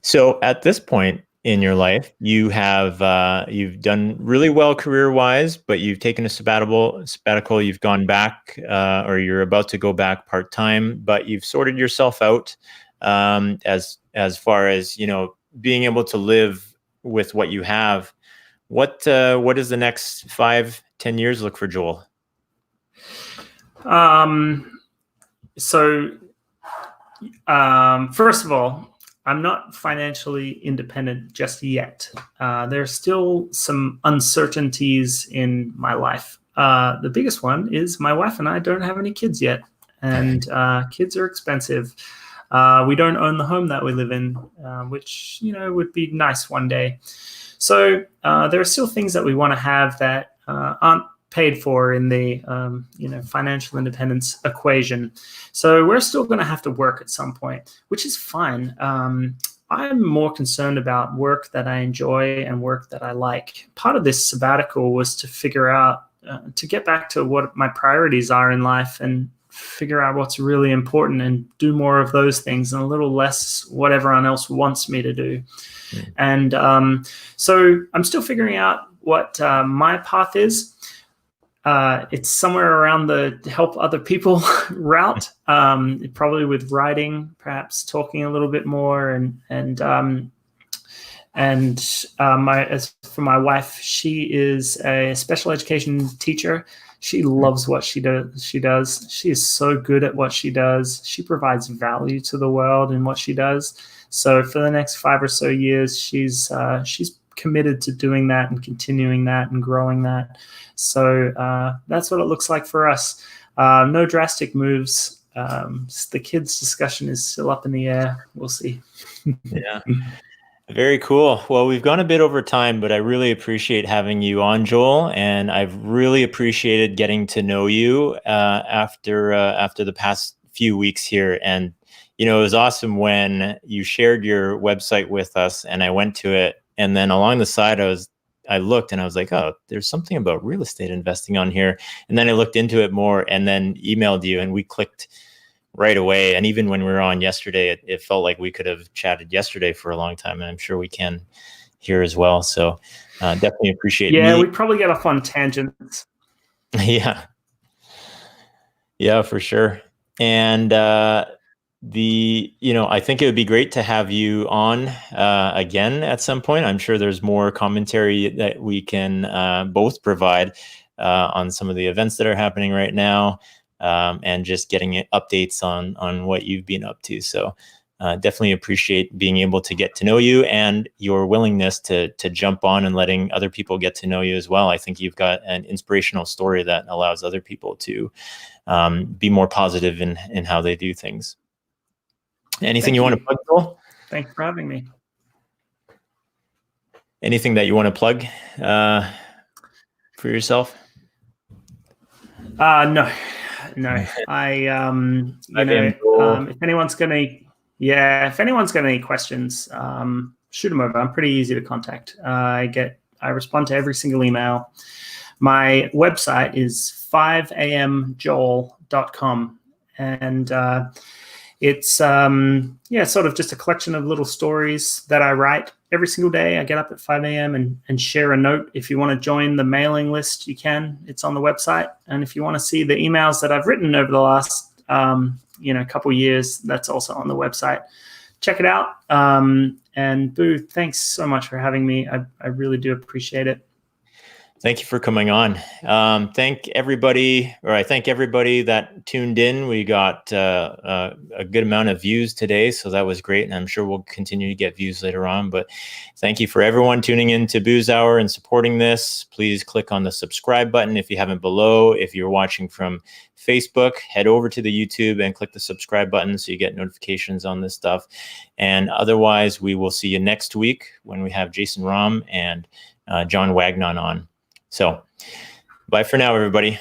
So at this point in your life, you have you've done really well career-wise, but you've taken a sabbatical. You've gone back, or you're about to go back part-time, but you've sorted yourself out as far as being able to live with what you have. What does the next 5-10 years look for Joel? So first of all, I'm not financially independent just yet. There are still some uncertainties in my life. The biggest one is my wife and I don't have any kids yet, and kids are expensive. We don't own the home that we live in, which would be nice one day. So there are still things that we want to have that aren't paid for in the financial independence equation. So we're still going to have to work at some point, which is fine. I'm more concerned about work that I enjoy and work that I like. Part of this sabbatical was to figure out, to get back to what my priorities are in life and figure out what's really important and do more of those things and a little less what everyone else wants me to do. And so I'm still figuring out what my path is. It's somewhere around the help other people route, probably with writing, perhaps talking a little bit more, and as for my wife, she is a special education teacher. She loves what she does. She is so good at what she does. She provides value to the world in what she does. So for the next 5 or so years, she's committed to doing that and continuing that and growing that. So that's what it looks like for us. No drastic moves. The kids' discussion is still up in the air. We'll see. Yeah. Very cool. Well, we've gone a bit over time, but I really appreciate having you on, Joel, and I've really appreciated getting to know you after the past few weeks here. And it was awesome when you shared your website with us, and I went to it, and then along the side, I looked and I was like, oh, there's something about real estate investing on here, and then I looked into it more, and then emailed you, and we clicked right away. And even when we were on yesterday, it felt like we could have chatted yesterday for a long time, and I'm sure we can here as well. So definitely appreciate it. Yeah, we probably get off on tangents. Yeah, for sure. And I think it would be great to have you on again at some point. I'm sure there's more commentary that we can both provide on some of the events that are happening right now. And just getting updates on what you've been up to. So definitely appreciate being able to get to know you and your willingness to jump on and letting other people get to know you as well. I think you've got an inspirational story that allows other people to be more positive in how they do things. Anything you want to plug, Joel? Thanks for having me. Anything that you want to plug for yourself? No. If anyone's got any questions, shoot them over. I'm pretty easy to contact. I respond to every single email. My website is 5amjoel.com, and it's sort of just a collection of little stories that I write every single day. I get up at 5 a.m. and share a note. If you want to join the mailing list, you can. It's on the website. And if you want to see the emails that I've written over the last couple years, that's also on the website. Check it out. And Boo, thanks so much for having me. I really do appreciate it. Thank you for coming on. I thank everybody that tuned in. We got a good amount of views today, so that was great, and I'm sure we'll continue to get views later on. But thank you for everyone tuning in to Boo's Hour and supporting this. Please click on the subscribe button if you haven't below. If you're watching from Facebook, head over to the YouTube and click the subscribe button so you get notifications on this stuff. And otherwise, we will see you next week when we have Jason Rahm and John Wagnon on. So bye for now, everybody.